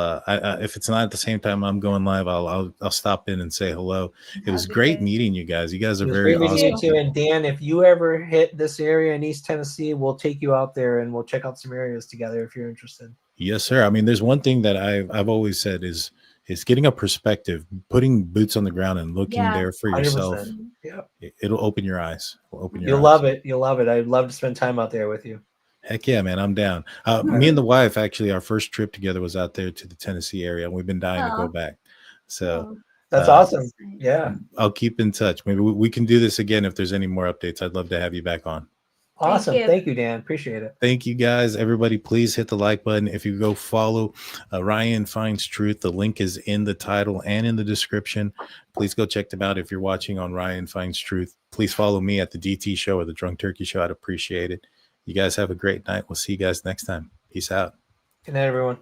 if it's not at the same time I'm going live, I'll stop in and say hello. It was great meeting you guys. You guys are very awesome. You too. And Dan, if you ever hit this area in East Tennessee, we'll take you out there and we'll check out some areas together if you're interested. Yes, sir. I mean, there's one thing that I've always said is getting a perspective, putting boots on the ground and looking there for yourself. 100%. Yeah. It'll open your eyes. You'll love it. You'll love it. I'd love to spend time out there with you. Heck yeah, man. I'm down. Me and the wife, actually, our first trip together was out there to the Tennessee area, and we've been dying to go back. So that's awesome. Yeah. I'll keep in touch. Maybe we can do this again if there's any more updates. I'd love to have you back on. Awesome. Thank you, Dan. Appreciate it. Thank you, guys. Everybody, please hit the like button. If you go follow Ryan Finds Truth, the link is in the title and in the description. Please go check them out if you're watching on Ryan Finds Truth. Please follow me at the DT Show or the Drunk Turkey Show. I'd appreciate it. You guys have a great night. We'll see you guys next time. Peace out. Good night, everyone.